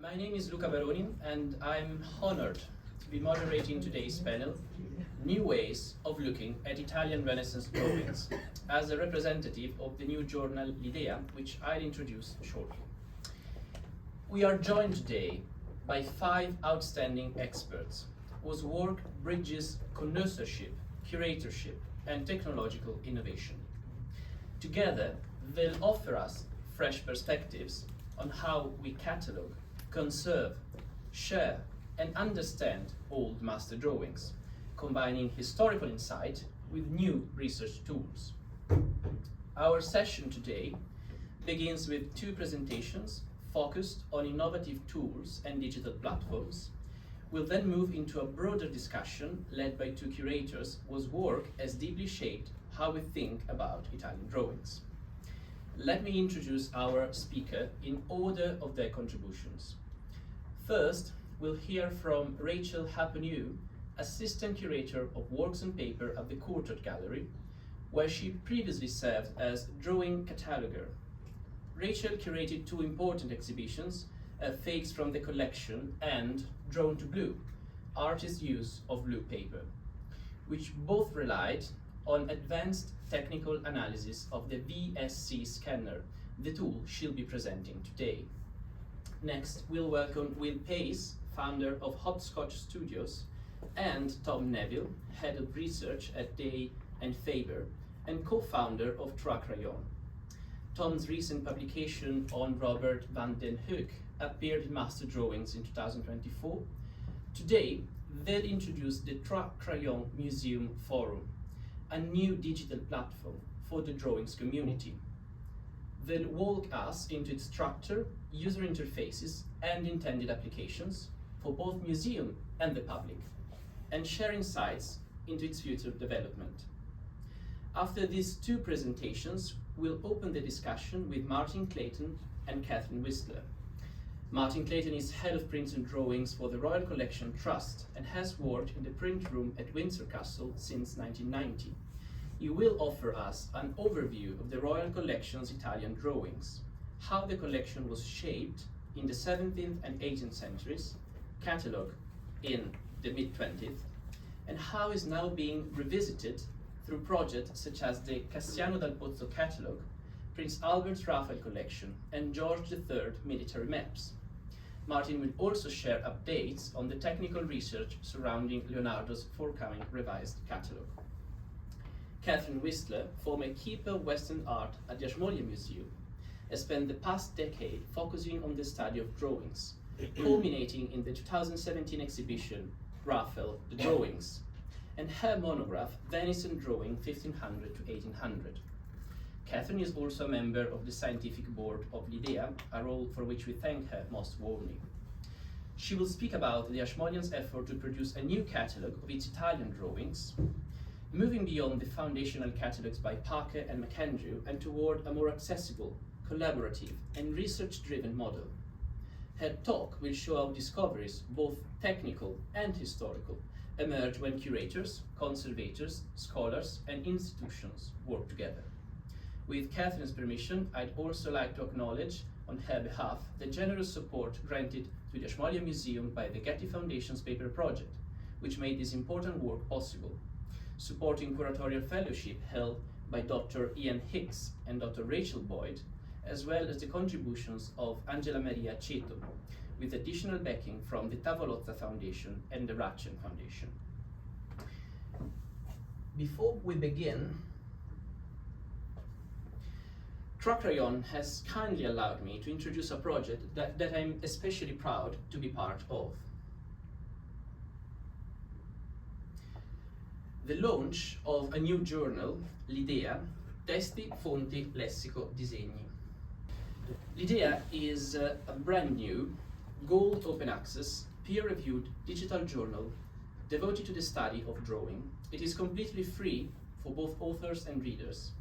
My name is Luca Baroni, and I'm honored to be moderating today's panel, New Ways of Looking at Italian Renaissance Drawings, as a representative of the new journal L'Idea, which I'll introduce shortly. We are joined today by 5 outstanding experts whose work bridges connoisseurship, curatorship, and technological innovation. Together, they'll offer us fresh perspectives on how we catalogue, conserve, share, and understand old master drawings, combining historical insight with new research tools. Our session today begins with 2 presentations focused on innovative tools and digital platforms. We'll then move into a broader discussion led by 2 curators whose work has deeply shaped how we think about Italian drawings. Let me introduce our speaker in order of their contributions. First, we'll hear from Rachel Hapoienu, Assistant Curator of Works on Paper at the Courtauld Gallery, where she previously served as Drawing Cataloger. Rachel curated 2 important exhibitions, Fakes from the Collection and Drawn to Blue, Artists' Use of Blue Paper, which both relied on advanced technical analysis of the VSC scanner, the tool she'll be presenting today. Next, we'll welcome Will Pace, founder of Hopscotch Studios, and Tom Nevile, head of research at Day and Faber, and co-founder of Trois Crayons. Tom's recent publication on Robert van den Hoek appeared in Master Drawings in 2024. Today, they'll introduce the Trois Crayons Museum Forum, a new digital platform for the drawings community. They'll walk us into its structure, user interfaces, and intended applications for both museum and the public, and share insights into its future development. After these 2 presentations, we'll open the discussion with Martin Clayton and Catherine Whistler. Martin Clayton is Head of Prints and Drawings for the Royal Collection Trust and has worked in the print room at Windsor Castle since 1990. He will offer us an overview of the Royal Collection's Italian drawings, how the collection was shaped in the 17th and 18th centuries, catalogued in the mid-20th, and how is now being revisited through projects such as the Cassiano dal Pozzo catalogue, Prince Albert's Raphael collection, and George III military maps. Martin will also share updates on the technical research surrounding Leonardo's forthcoming revised catalogue. Catherine Whistler, former keeper of Western art at the Hapoienu Museum, has spent the past decade focusing on the study of drawings, culminating in the 2017 exhibition, Raphael, the Drawings, and her monograph, Venison Drawing 1500 to 1800. Catherine is also a member of the scientific board of L'Idea, a role for which we thank her most warmly. She will speak about the Hapoien's effort to produce a new catalogue of its Italian drawings, moving beyond the foundational catalogues by Parker and McAndrew and toward a more accessible, collaborative, and research-driven model. Her talk will show how discoveries, both technical and historical, emerge when curators, conservators, scholars, and institutions work together. With Catherine's permission, I'd also like to acknowledge, on her behalf, the generous support granted to the Hapoienu Museum by the Getty Foundation's Paper Project, which made this important work possible, supporting curatorial fellowship held by Dr. Ian Hicks and Dr. Rachel Boyd, as well as the contributions of Angela Maria Ceto, with additional backing from the Tavolozza Foundation and the Ratchen Foundation. Before we begin, Trois Crayons has kindly allowed me to introduce a project that I'm especially proud to be part of. The launch of a new journal, L'Idea, Testi, Fonti, Lessico, Disegni. L'Idea is a brand new, gold open access, peer-reviewed digital journal devoted to the study of drawing. It is completely free for both authors and readers,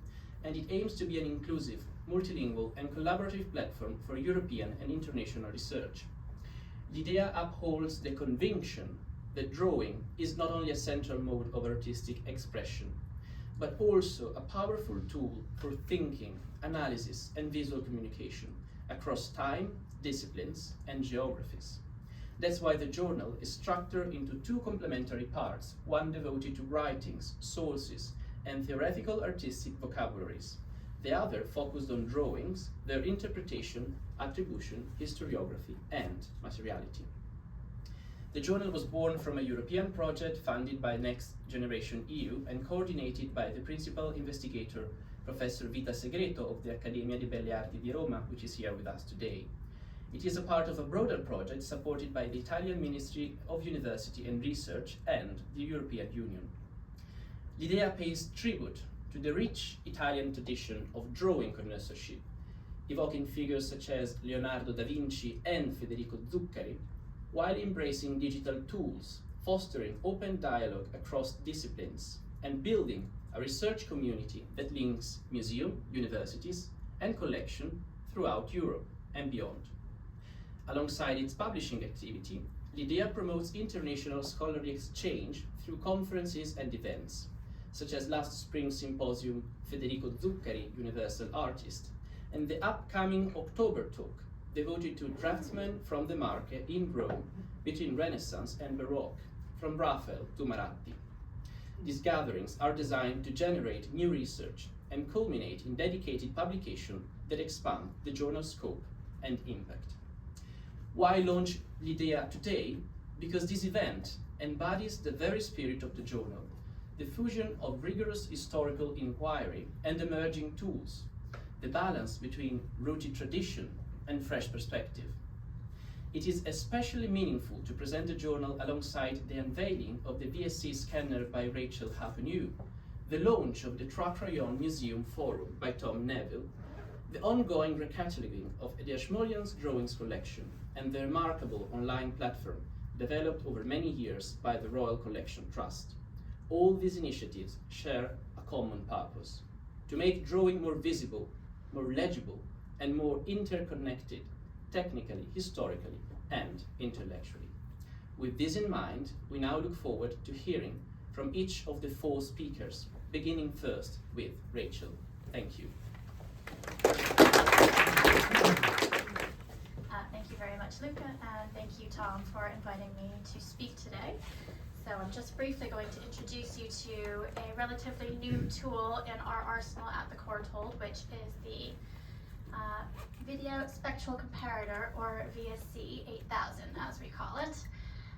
and it aims to be an inclusive, multilingual, and collaborative platform for European and international research. L'Idea upholds the conviction that drawing is not only a central mode of artistic expression, but also a powerful tool for thinking, analysis, and visual communication across time, disciplines, and geographies. That's why the journal is structured into two complementary parts, one devoted to writings, sources, and theoretical artistic vocabularies. The other focused on drawings, their interpretation, attribution, historiography, and materiality. The journal was born from a European project funded by Next Generation EU and coordinated by the principal investigator, Professor Vita Segreto of the Accademia di Belle Arti di Roma, which is here with us today. It is a part of a broader project supported by the Italian Ministry of University and Research and the European Union. L'Idea pays tribute to the rich Italian tradition of drawing connoisseurship, evoking figures such as Leonardo da Vinci and Federico Zuccari, while embracing digital tools, fostering open dialogue across disciplines, and building a research community that links museum, universities, and collection throughout Europe and beyond. Alongside its publishing activity, L'Idea promotes international scholarly exchange through conferences and events, such as last spring's symposium Federico Zuccari, Universal Artist, and the upcoming October talk, devoted to draftsmen from the Marche in Rome between Renaissance and Baroque, from Raphael to Maratti. These gatherings are designed to generate new research and culminate in dedicated publication that expand the journal's scope and impact. Why launch L'Idea today? Because this event embodies the very spirit of the journal, the fusion of rigorous historical inquiry and emerging tools, the balance between rooted tradition and fresh perspective. It is especially meaningful to present the journal alongside the unveiling of the VSC scanner by Rachel Hapoienu, the launch of the Trois Crayons Museum Forum by Tom Nevile, the ongoing recataloguing of the Ashmolean's drawings collection, and the remarkable online platform developed over many years by the Royal Collection Trust. All these initiatives share a common purpose: to make drawing more visible, more legible, and more interconnected, technically, historically, and intellectually. With this in mind, we now look forward to hearing from each of the four speakers, beginning first with Rachel. Thank you. Thank you very much, Luca, and thank you, Tom, for inviting me to speak today. So I'm just briefly going to introduce you to a relatively new tool in our arsenal at the Courtauld, which is the Video Spectral Comparator, or VSC 8000 as we call it.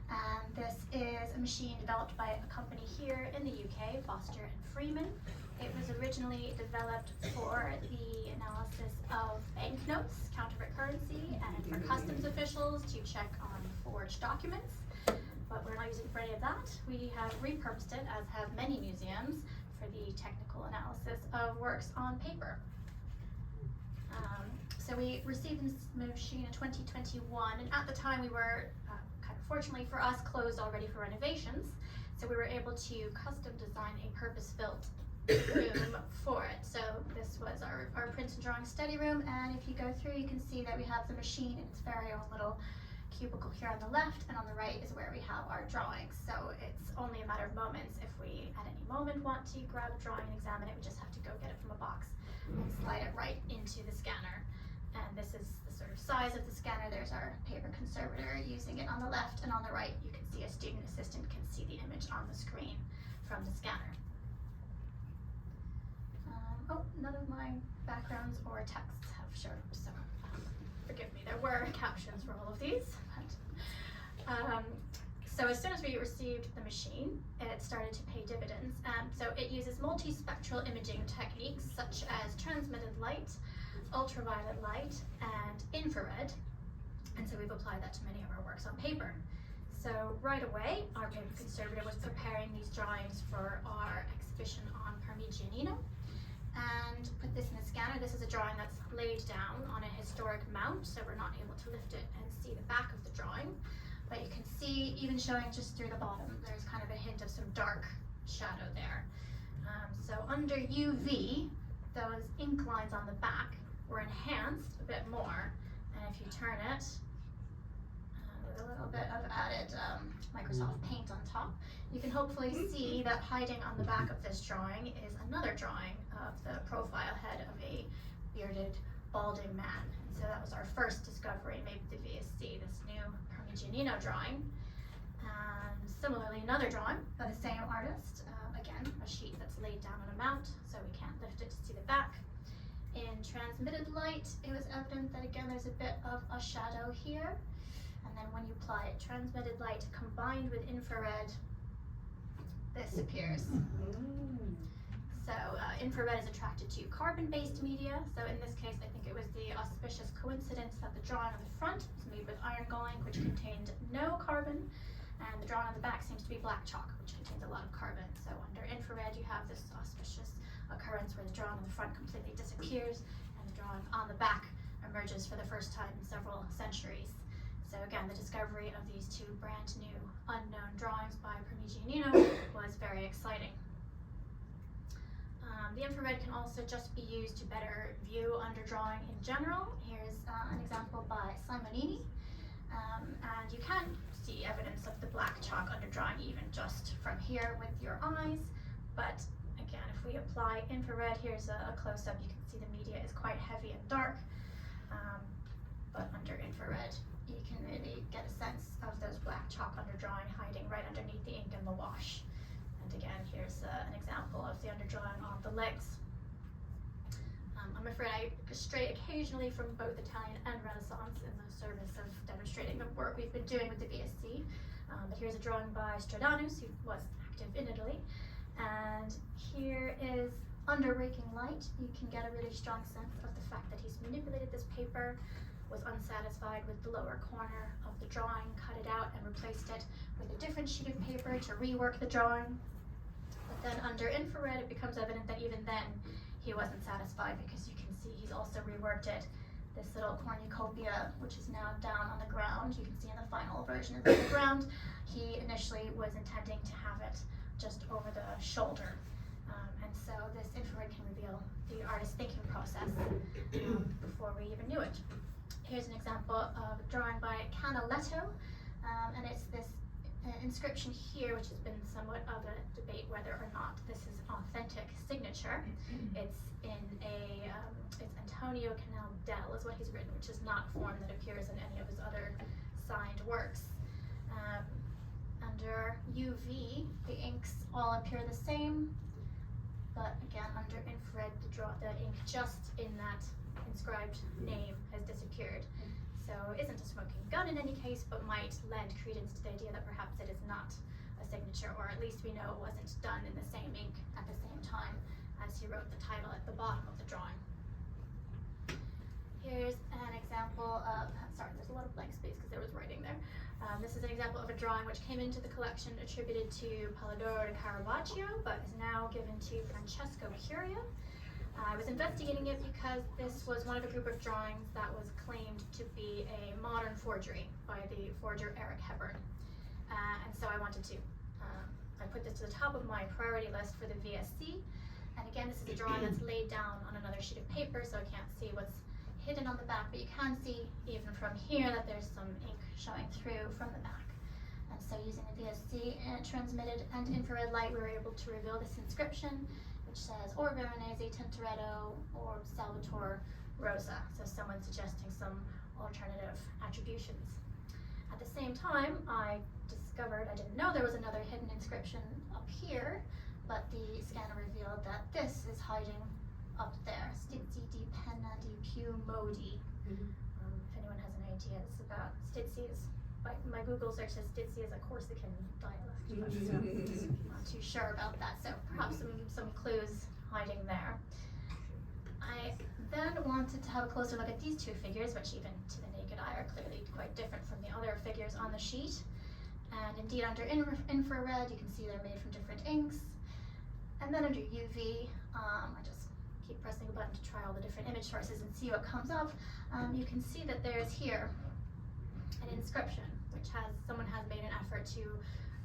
And this is a machine developed by a company here in the UK, Foster and Freeman. It was originally developed for the analysis of banknotes, counterfeit currency, and for customs officials to check on forged documents. But we're not using it for any of that. We have repurposed it, as have many museums, for the technical analysis of works on paper. So we received this machine in 2021, and at the time we were, kind of fortunately for us, closed already for renovations. So we were able to custom design a purpose-built room for it. So this was our print and drawing study room, and if you go through, you can see that we have the machine in its very own little cubicle here on the left, and on the right is where we have our drawings. So it's only a matter of moments. If we at any moment want to grab a drawing and examine it, we just have to go get it from a box and slide it right into the scanner. And this is the sort of size of the scanner. There's our paper conservator using it on the left, and on the right you can see a student assistant can see the image on the screen from the scanner. None of my backgrounds or texts have shown up, so forgive me. There were captions for all of these. So as soon as we received the machine, it started to pay dividends. So it uses multispectral imaging techniques such as transmitted light, ultraviolet light, and infrared. And so we've applied that to many of our works on paper. So right away, our paper conservator was preparing these drawings for our exhibition on Parmigianino, and put this in the scanner. This is a drawing that's laid down on a historic mount, so we're not able to lift it and see the back of the drawing. But you can see, even showing just through the bottom, there's kind of a hint of some dark shadow there. So under UV, those ink lines on the back were enhanced a bit more. And if you turn it, with a little bit of added Microsoft Paint on top, you can hopefully see that hiding on the back of this drawing is another drawing of the profile head of a bearded, balding man. And so that was our first discovery made with the VSC, this new Parmigianino drawing. And similarly, another drawing by the same artist, again, a sheet that's laid down on a mount, so we can't lift it to see the back. In transmitted light, it was evident that again there's a bit of a shadow here, and then when you apply it, transmitted light combined with infrared, this appears. So infrared is attracted to carbon-based media, so in this case I think it was the auspicious coincidence that the drawing on the front was made with iron going, which contained no carbon, and the drawing on the back seems to be black chalk, which contains a lot of carbon. So under infrared you have this auspicious occurrence where the drawing on the front completely disappears and the drawing on the back emerges for the first time in several centuries. So again, the discovery of these two brand new unknown drawings by Parmigianino was very exciting. The infrared can also just be used to better view underdrawing in general. Here's an example by Simonini, and you can see evidence of the black chalk underdrawing even just from here with your eyes, but again, if we apply infrared, here's a close-up, you can see the media is quite heavy and dark, but under infrared, you can really get a sense of those black chalk underdrawing hiding right underneath the ink and the wash. And again, here's an example of the underdrawing on the legs. I'm afraid I stray occasionally from both Italian and Renaissance in the service of demonstrating the work we've been doing with the VSC. But here's a drawing by Stradanus, who was active in Italy. And here is under raking light. You can get a really strong sense of the fact that he's manipulated this paper, was unsatisfied with the lower corner of the drawing, cut it out and replaced it with a different sheet of paper to rework the drawing. But then under infrared, it becomes evident that even then he wasn't satisfied, because you can see he's also reworked it. This little cornucopia, which is now down on the ground, you can see in the final version of the ground, he initially was intending to have it just over the shoulder. And so this infrared can reveal the artist's thinking process before we even knew it. Here's an example of a drawing by Canaletto, and it's this inscription here, which has been somewhat of a debate whether or not this is authentic signature. It's in it's Antonio Canal del is what he's written, which is not a form that appears in any of his other signed works. Under UV, the inks all appear the same, but again, under infrared, the ink just in that inscribed name has disappeared. So it isn't a smoking gun in any case, but might lend credence to the idea that perhaps it is not a signature, or at least we know it wasn't done in the same ink at the same time as he wrote the title at the bottom of the drawing. Here's an example of, sorry, there's a lot of blank space because there was writing there. This is an example of a drawing which came into the collection attributed to Polidoro de Caravaggio, but is now given to Francesco Curia. I was investigating it because this was one of a group of drawings that was claimed to be a modern forgery by the forger Eric Hebern. And so I wanted to, I put this to the top of my priority list for the VSC. And again, this is a drawing that's laid down on another sheet of paper, so I can't see what's hidden on the back, but you can see even from here that there's some ink showing through from the back. And so using the VSC transmitted and infrared light, we were able to reveal this inscription, which says or Veronese Tintoretto or Salvatore Rosa. So someone suggesting some alternative attributions. At the same time, I discovered, I didn't know there was another hidden inscription up here, but the scanner revealed that this is hiding up there. Stizzi di penna di più modi. If anyone has any ideas about Stizzi's, my Google search says Stizzi is a Corsican dialect, but I'm not too sure about that, so perhaps some clues hiding there. I then wanted to have a closer look at these two figures, which even to the naked eye are clearly quite different from the other figures on the sheet. And indeed under infrared, you can see they're made from different inks. And then under UV, I just keep pressing a button to try all the different image sources and see what comes up. You can see that there's here an inscription, which someone has made an effort to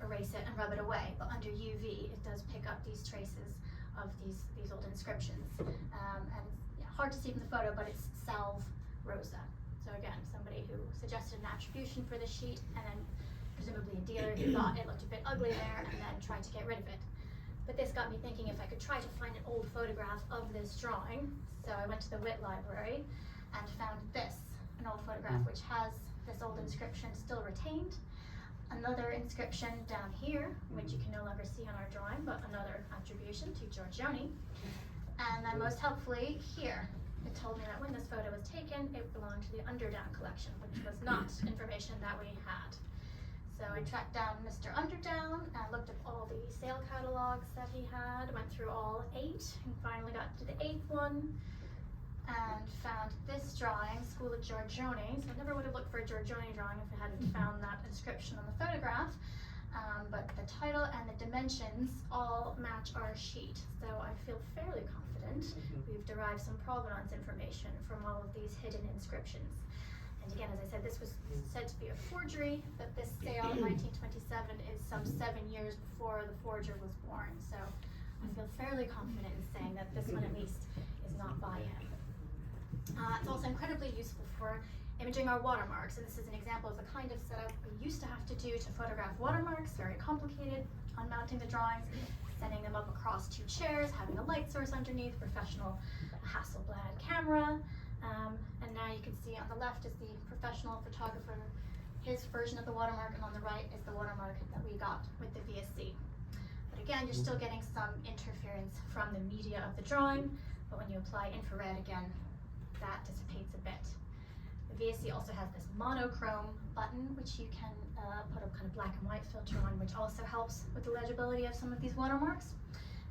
erase it and rub it away, but under UV, it does pick up these traces of these old inscriptions. And it's hard to see from the photo, but it's Salve Rosa. So So again, somebody who suggested an attribution for the sheet, and then presumably a dealer who thought it looked a bit ugly there and then tried to get rid of it. But this got me thinking if I could try to find an old photograph of this drawing. So I went to the Whit Library and found this, an old photograph which has this old inscription still retained. Another inscription down here, which you can no longer see on our drawing, but another attribution to Giorgione. And then most helpfully here, it told me that when this photo was taken, it belonged to the Underdown collection, which was not information that we had. So I tracked down Mr. Underdown and looked up all the sale catalogs that he had, went through all 8, and finally got to the 8th one, and found this drawing, School of Giorgione. So I never would have looked for a Giorgione drawing if I hadn't found that inscription on the photograph. But the title and the dimensions all match our sheet, so I feel fairly confident we've derived some provenance information from all of these hidden inscriptions. And again, as I said, this was said to be a forgery, but this sale in 1927 is some 7 years before the forger was born. So I feel fairly confident in saying that this one at least is not by him. It's also incredibly useful for imaging our watermarks, and this is an example of the kind of setup we used to have to do to photograph watermarks, very complicated, unmounting the drawings, setting them up across 2 chairs, having a light source underneath, professional Hasselblad camera. And now you can see on the left is the professional photographer, his version of the watermark, and on the right is the watermark that we got with the VSC. But again, you're still getting some interference from the media of the drawing, but when you apply infrared again, that dissipates a bit. The VSC also has this monochrome button, which you can put a kind of black and white filter on, which also helps with the legibility of some of these watermarks.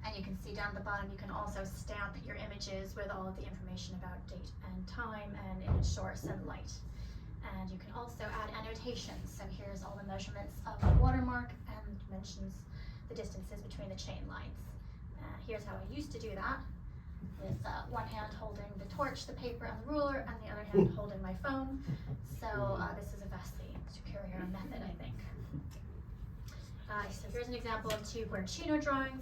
And you can see down at the bottom, you can also stamp your images with all of the information about date and time and image source and light. And you can also add annotations. So here's all the measurements of the watermark and the dimensions, the distances between the chain lines. Here's how I used to do that, with one hand holding the torch, the paper, and the ruler, and the other hand holding my phone. So this is a vastly superior method, I think. So here's an example of 2 Guercino drawings.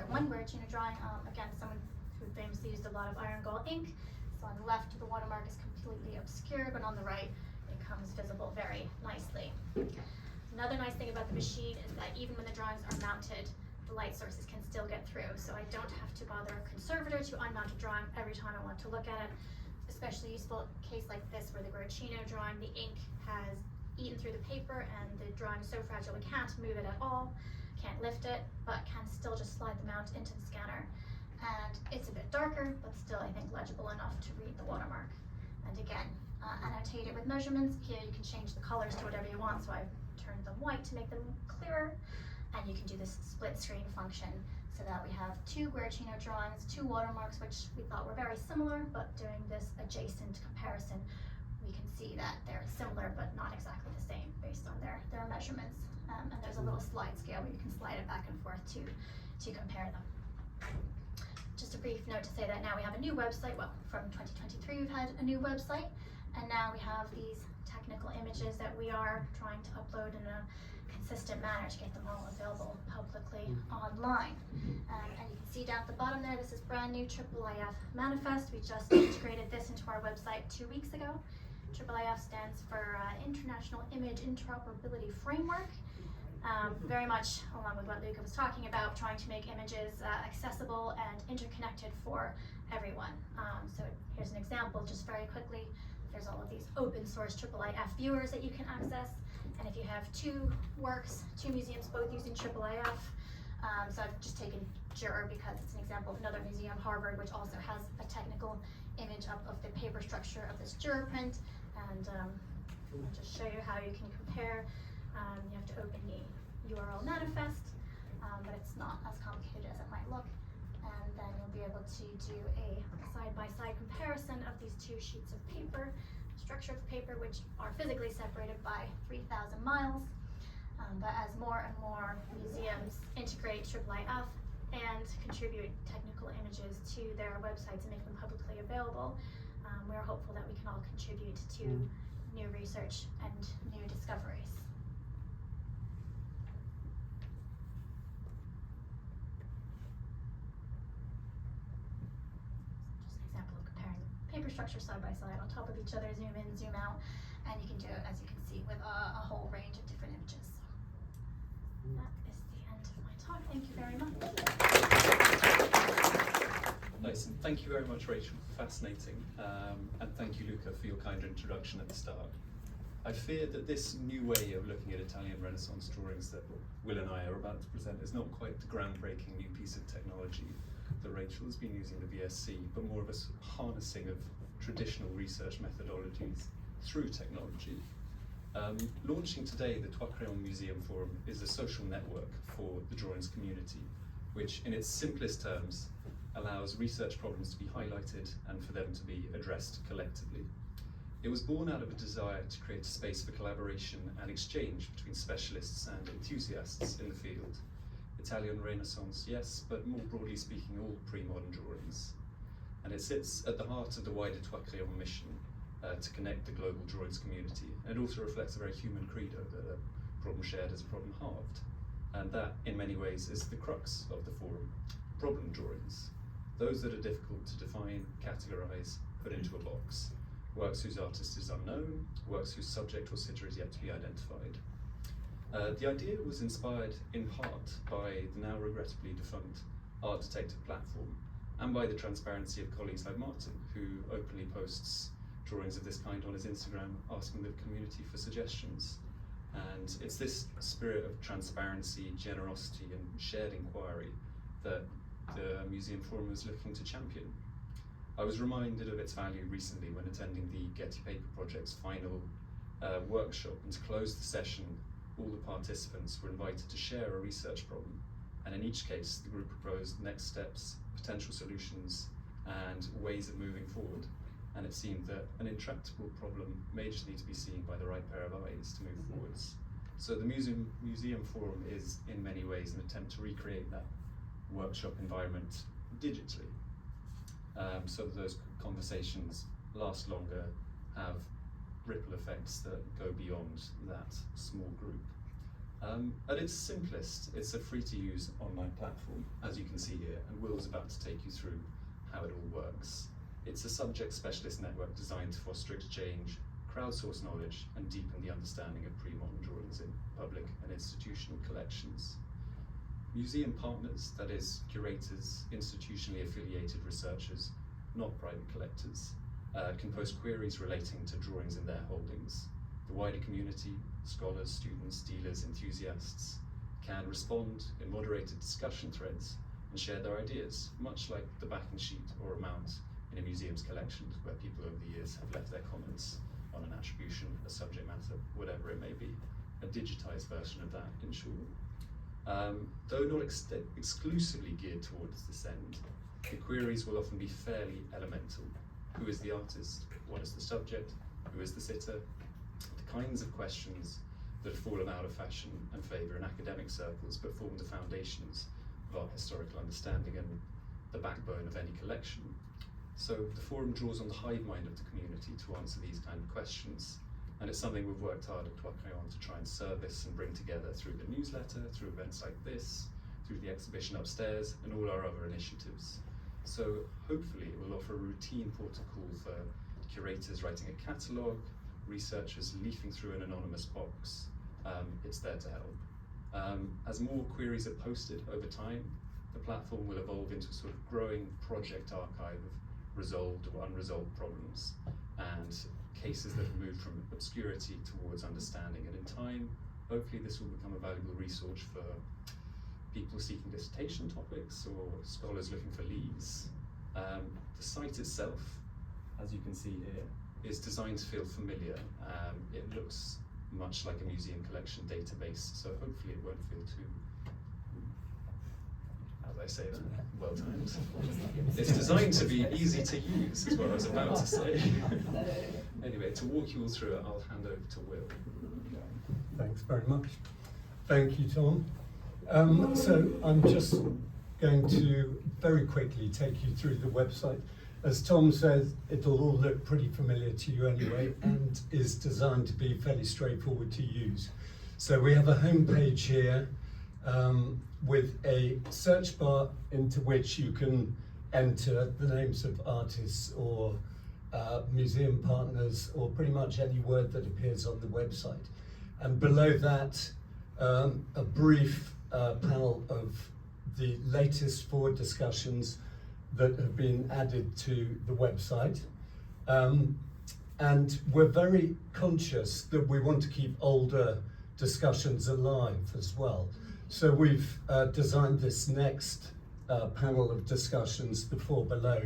One Guercino drawing. Again, someone who famously used a lot of iron gall ink. So on the left, the watermark is completely obscured, but on the right, it comes visible very nicely. Another nice thing about the machine is that even when the drawings are mounted, the light sources can still get through. So I don't have to bother a conservator to unmount a drawing every time I want to look at it. Especially useful in a case like this, where the Guercino drawing, the ink has eaten through the paper and the drawing is so fragile we can't move it at all, can't lift it, but can still just slide the mount into the scanner. And it's a bit darker, but still I think legible enough to read the watermark. And again, annotate it with measurements. Here you can change the colors to whatever you want, so I've turned them white to make them clearer. And you can do this split screen function so that we have 2 Guercino drawings, 2 watermarks, which we thought were very similar, but doing this adjacent comparison, we can see that they're similar but not exactly the same based on their measurements. And there's a little slide scale where you can slide it back and forth to compare them. Just a brief note to say that now we have a new website. Well, from 2023 we've had a new website, and now we have these technical images that we are trying to upload in a consistent manner to get them all available publicly online. And you can see down at the bottom there, this is brand new IIIF manifest. We just integrated this into our website 2 weeks ago. IIIF stands for International Image Interoperability Framework. Very much along with what Luca was talking about, trying to make images accessible and interconnected for everyone. So here's an example, just very quickly. There's all of these open source IIIF viewers that you can access. And if you have 2 works, 2 museums both using IIIF, so I've just taken Juror because it's an example of another museum, Harvard, which also has a technical image up of the paper structure of this Juror print. And I'll just show you how you can compare. You have to open the URL manifest, but it's not as complicated as it might look. And then you'll be able to do a side-by-side comparison of these 2 sheets of paper, structure of the paper, which are physically separated by 3,000 miles. But as more and more museums integrate IIIF and contribute technical images to their websites and make them publicly available, we're hopeful that we can all contribute to new research and new discoveries. Just an example of comparing the paper structures side by side on top of each other, zoom in, zoom out, and you can do it, as you can see, with a whole range of different images. That is the end of my talk. Thank you very much. Nice, and thank you very much, Rachel. Fascinating, and thank you, Luca, for your kind introduction at the start. I fear that this new way of looking at Italian Renaissance drawings that Will and I are about to present is not quite the groundbreaking new piece of technology that Rachel has been using the VSC, but more of a harnessing of traditional research methodologies through technology. Launching today, the Trois Crayons Museum Forum is a social network for the drawings community, which in its simplest terms allows research problems to be highlighted and for them to be addressed collectively. It was born out of a desire to create a space for collaboration and exchange between specialists and enthusiasts in the field. Italian Renaissance, yes, but more broadly speaking, all pre-modern drawings. And it sits at the heart of the wider Trois Crayons mission to connect the global drawings community. And it also reflects a very human credo that a problem shared is a problem halved. And that, in many ways, is the crux of the forum. Problem drawings. Those that are difficult to define, categorize, put into a box. Works whose artist is unknown, works whose subject or sitter is yet to be identified. The idea was inspired in part by the now regrettably defunct Art Detective platform and by the transparency of colleagues like Martin, who openly posts drawings of this kind on his Instagram, asking the community for suggestions. And it's this spirit of transparency, generosity, and shared inquiry that the Museum Forum is looking to champion. I was reminded of its value recently when attending the Getty Paper Project's final workshop, and to close the session, all the participants were invited to share a research problem, and in each case the group proposed next steps, potential solutions, and ways of moving forward. And it seemed that an intractable problem may just need to be seen by the right pair of eyes to move forwards. So the Museum Forum is in many ways an attempt to recreate that workshop environment digitally. So that those conversations last longer, have ripple effects that go beyond that small group. At its simplest, it's a free-to-use online platform, as you can see here, and Will's about to take you through how it all works. It's a subject specialist network designed to foster exchange, crowdsource knowledge, and deepen the understanding of pre-modern drawings in public and institutional collections. Museum partners, that is, curators, institutionally affiliated researchers, not private collectors, can post queries relating to drawings in their holdings. The wider community, scholars, students, dealers, enthusiasts, can respond in moderated discussion threads and share their ideas, much like the backing sheet or amount in a museum's collection, where people over the years have left their comments on an attribution, a subject matter, whatever it may be. A digitized version of that, in short. Though not exclusively geared towards this end, the queries will often be fairly elemental. Who is the artist? What is the subject? Who is the sitter? The kinds of questions that have fallen out of fashion and favour in academic circles, but form the foundations of our historical understanding and the backbone of any collection. So the forum draws on the hive mind of the community to answer these kind of questions. And it's something we've worked hard at Trois Crayons to try and service and bring together through the newsletter, through events like this, through the exhibition upstairs, and all our other initiatives. So hopefully it will offer a routine protocol for curators writing a catalogue, researchers leafing through an anonymous box. It's there to help. As more queries are posted over time, the platform will evolve into a sort of growing project archive of resolved or unresolved problems, and cases that have moved from obscurity towards understanding. And in time, hopefully this will become a valuable resource for people seeking dissertation topics or scholars looking for leads. The site itself, as you can see here, is designed to feel familiar. It looks much like a museum collection database, so hopefully it won't feel too, how do I say that, well timed. It's designed to be easy to use, is what I was about to say. Anyway, to walk you all through it, I'll hand over to Will. Thanks very much. Thank you, Tom. So I'm just going to very quickly take you through the website. As Tom said, it'll all look pretty familiar to you anyway, and is designed to be fairly straightforward to use. So we have a homepage here with a search bar into which you can enter the names of artists or museum partners, or pretty much any word that appears on the website. And below that, a brief panel of the latest 4 discussions that have been added to the website. And we're very conscious that we want to keep older discussions alive as well. So we've designed this next panel of discussions, the 4 below,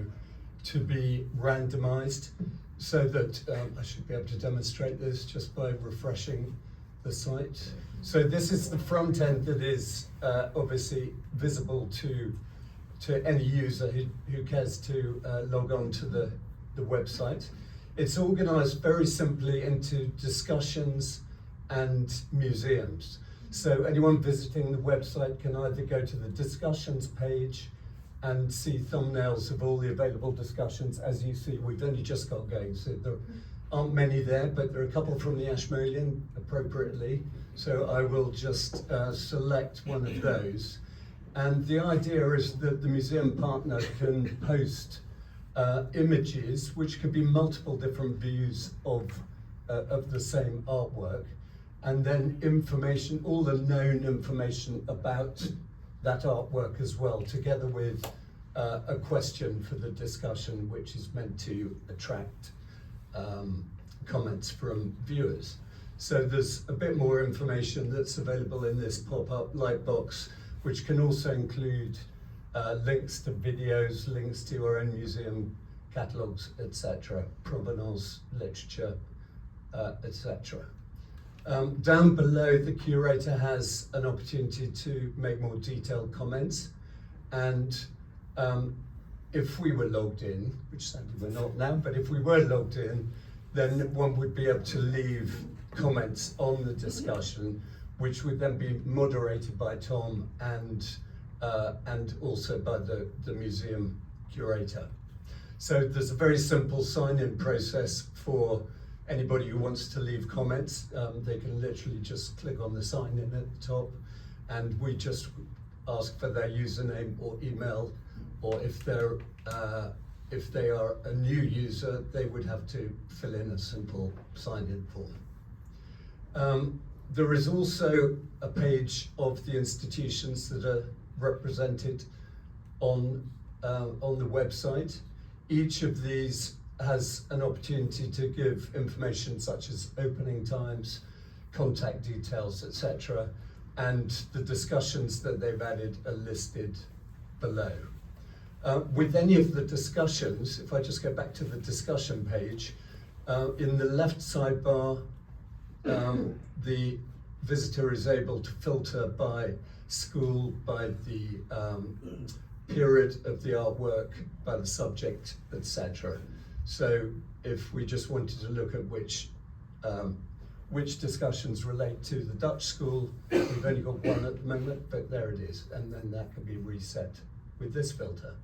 to be randomized, so that I should be able to demonstrate this just by refreshing the site. So this is the front end that is obviously visible to any user who cares to log on to the website. It's organized very simply into discussions and museums. So anyone visiting the website can either go to the discussions page and see thumbnails of all the available discussions. As you see, we've only just got going, so there aren't many there, but there are a couple from the Ashmolean appropriately. So I will just select one of those. And the idea is that the museum partner can post images, which could be multiple different views of the same artwork, and then information, all the known information about that artwork as well, together with a question for the discussion, which is meant to attract comments from viewers. So there's a bit more information that's available in this pop-up light box, which can also include links to videos, links to our own museum catalogues, etc., provenance, literature, etc. Down below, the curator has an opportunity to make more detailed comments, and if we were logged in, which sadly we're not now, but if we were logged in, then one would be able to leave comments on the discussion, which would then be moderated by Tom and also by the museum curator. So there's a very simple sign-in process for anybody who wants to leave comments. They can literally just click on the sign-in at the top, and we just ask for their username or email, or if they are a new user, they would have to fill in a simple sign-in form. There is also a page of the institutions that are represented on the website. Each of these has an opportunity to give information such as opening times, contact details, etc., and the discussions that they've added are listed below. With any of the discussions, if I just go back to the discussion page, in the left sidebar, the visitor is able to filter by school, by the period of the artwork, by the subject, etc. So if we just wanted to look at which discussions relate to the Dutch school, we've only got one at the moment, but there it is, and then that can be reset with this filter.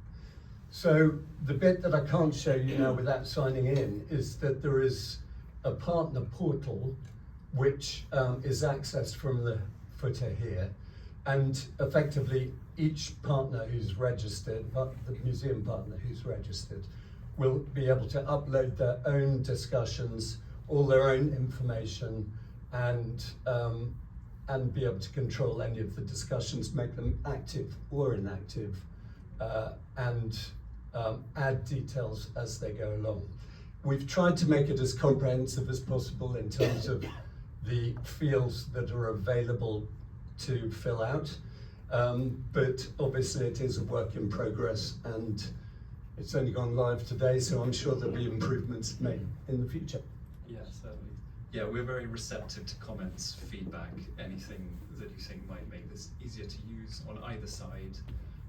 So the bit that I can't show you now without signing in is that there is a partner portal which is accessed from the footer here, and effectively each partner who's registered, the museum partner who's registered, will be able to upload their own discussions, all their own information, and be able to control any of the discussions, make them active or inactive, and add details as they go along. We've tried to make it as comprehensive as possible in terms of the fields that are available to fill out, but obviously it is a work in progress, and it's only gone live today, so I'm sure there'll be improvements made in the future. Yeah, certainly. Yeah, we're very receptive to comments, feedback, anything that you think might make this easier to use on either side.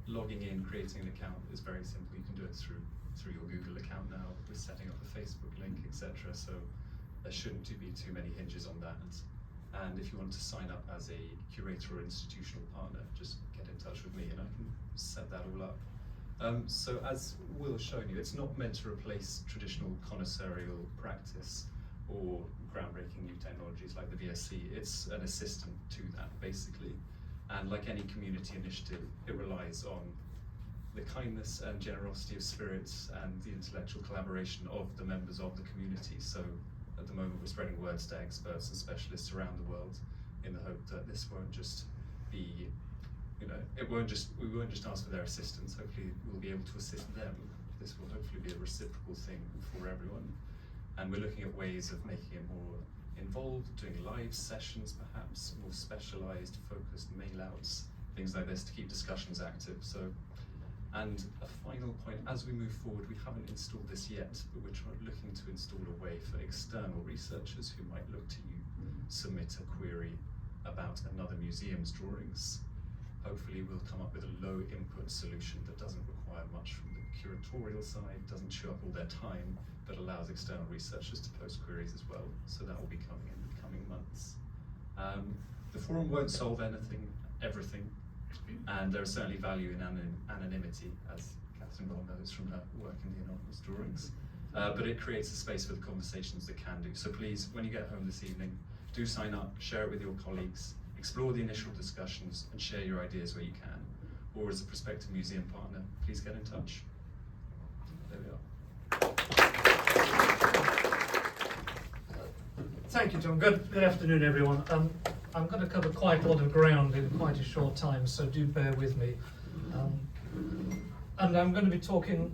Logging in, creating an account is very simple. You can do it through your Google account now. We're setting up a Facebook link, etc. So there shouldn't be too many hinges on that. And if you want to sign up as a curator or institutional partner, just get in touch with me and I can set that all up. So as Will has shown you, it's not meant to replace traditional connoisseurial practice or groundbreaking new technologies like the VSC. It's an assistant to that, basically. And like any community initiative, it relies on the kindness and generosity of spirits and the intellectual collaboration of the members of the community. So at the moment we're spreading words to experts and specialists around the world in the hope that this won't just be, we won't just ask for their assistance. Hopefully we'll be able to assist them. This will hopefully be a reciprocal thing for everyone. And we're looking at ways of making it more involved, doing live sessions perhaps, more specialised, focused mail-outs, things like this to keep discussions active. So, and a final point, as we move forward, we haven't installed this yet, but we're looking to install a way for external researchers who might look to you, submit a query about another museum's drawings. Hopefully we'll come up with a low input solution that doesn't require much from the curatorial side, doesn't chew up all their time, but allows external researchers to post queries as well. So that will be coming in the coming months. The forum won't solve everything, and there is certainly value in anonymity, as Catherine well knows from her work in the anonymous drawings. But it creates a space for the conversations that can do. So please, when you get home this evening, do sign up, share it with your colleagues, explore the initial discussions and share your ideas where you can. Or as a prospective museum partner, please get in touch. There we are. Thank you, Tom. Good afternoon, everyone. I'm going to cover quite a lot of ground in quite a short time, so do bear with me. And I'm going to be talking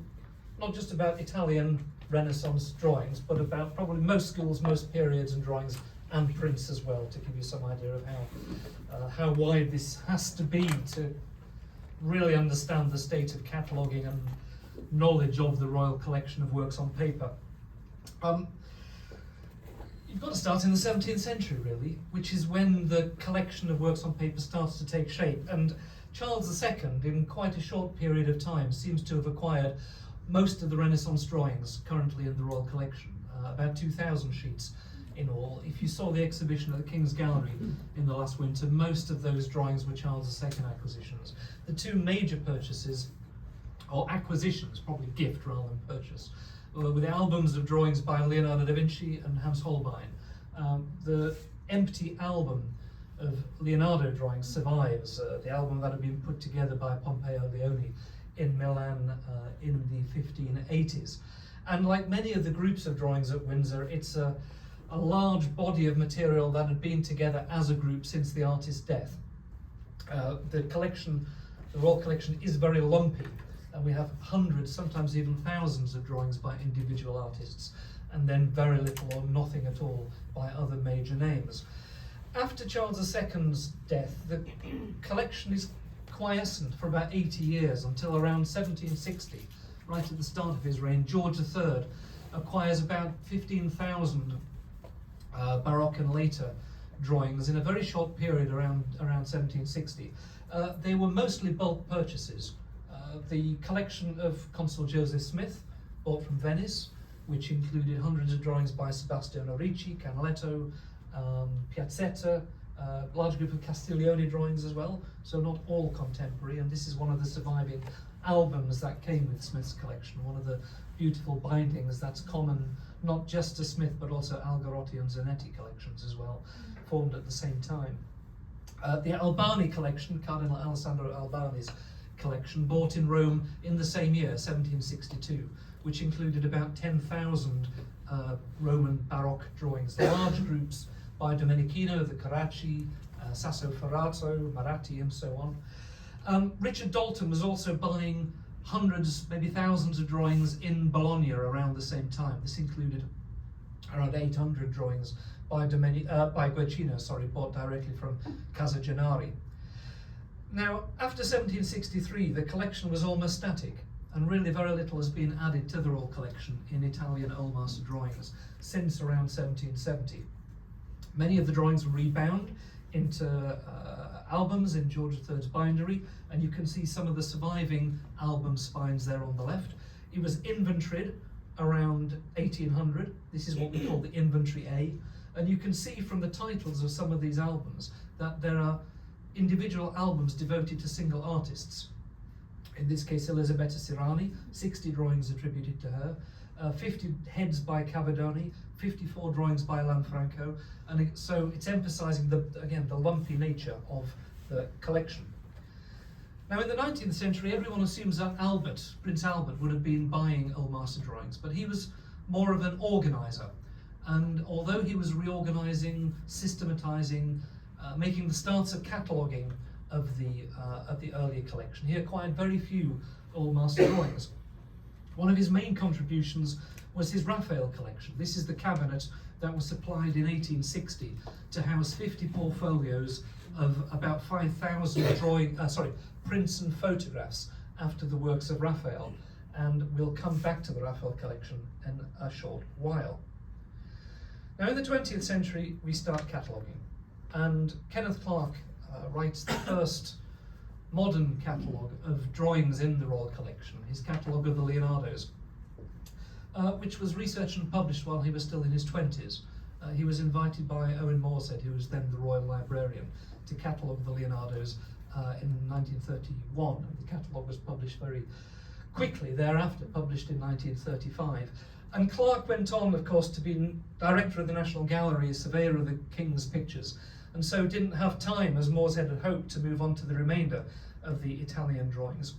not just about Italian Renaissance drawings, but about probably most schools, most periods and drawings, and prints as well, to give you some idea of how wide this has to be to really understand the state of cataloguing and knowledge of the Royal Collection of works on paper. You've got to start in the 17th century, really, which is when the collection of works on paper starts to take shape. And Charles II, in quite a short period of time, seems to have acquired most of the Renaissance drawings currently in the Royal Collection, about 2,000 sheets in all. If you saw the exhibition at the King's Gallery in the last winter, most of those drawings were Charles II acquisitions. The two major purchases, or acquisitions, probably gift rather than purchase, were the albums of drawings by Leonardo da Vinci and Hans Holbein. The empty album of Leonardo drawings survives, the album that had been put together by Pompeo Leone in Milan in the 1580s. And like many of the groups of drawings at Windsor, it's a large body of material that had been together as a group since the artist's death. The Royal Collection is very lumpy, and we have hundreds, sometimes even thousands of drawings by individual artists, and then very little or nothing at all by other major names. After Charles II's death, the collection is quiescent for about 80 years, until around 1760, right at the start of his reign. George III acquires about 15,000 Baroque and later drawings in a very short period around 1760. They were mostly bulk purchases. The collection of Consul Joseph Smith, bought from Venice, which included hundreds of drawings by Sebastiano Ricci, Canaletto, Piazzetta, a large group of Castiglione drawings as well, so not all contemporary, and this is one of the surviving albums that came with Smith's collection, one of the beautiful bindings that's common not just to Smith but also Algarotti and Zanetti collections as well, formed at the same time. The Albani collection, Cardinal Alessandro Albani's collection, bought in Rome in the same year, 1762, which included about 10,000 Roman Baroque drawings, large groups by Domenichino, the Carracci, Sassoferrato, Maratti, and so on. Richard Dalton was also buying hundreds, maybe thousands of drawings in Bologna around the same time. This included around 800 drawings by Guercino, bought directly from Casa Gennari. Now, after 1763, the collection was almost static, and really very little has been added to the Royal Collection in Italian Old Master drawings since around 1770. Many of the drawings were rebound into albums in George III's bindery, and you can see some of the surviving album spines there on the left. It was inventoried around 1800. This is what we call the Inventory A, and you can see from the titles of some of these albums that there are individual albums devoted to single artists. In this case, Elisabetta Sirani, 60 drawings attributed to her, 50 heads by Cavadoni, 54 drawings by Lanfranco, and so it's emphasizing the lumpy nature of the collection. Now in the 19th century, everyone assumes that Prince Albert, would have been buying Old Master drawings, but he was more of an organiser. And although he was reorganising, systematising, making the starts of cataloguing of the earlier collection, he acquired very few Old Master drawings. One of his main contributions was his Raphael collection. This is the cabinet that was supplied in 1860 to house 50 portfolios of about 5,000 prints and photographs after the works of Raphael, and we'll come back to the Raphael collection in a short while. Now in the 20th century we start cataloguing, and Kenneth Clark writes the first modern catalogue of drawings in the Royal Collection, his catalogue of the Leonardos, which was researched and published while he was still in his 20s. He was invited by Owen Morshead, who was then the Royal Librarian, to catalogue the Leonardos in 1931. The catalogue was published very quickly thereafter, published in 1935. And Clark went on, of course, to be director of the National Gallery, surveyor of the King's pictures, and so didn't have time, as Morshead had hoped, to move on to the remainder of the Italian drawings.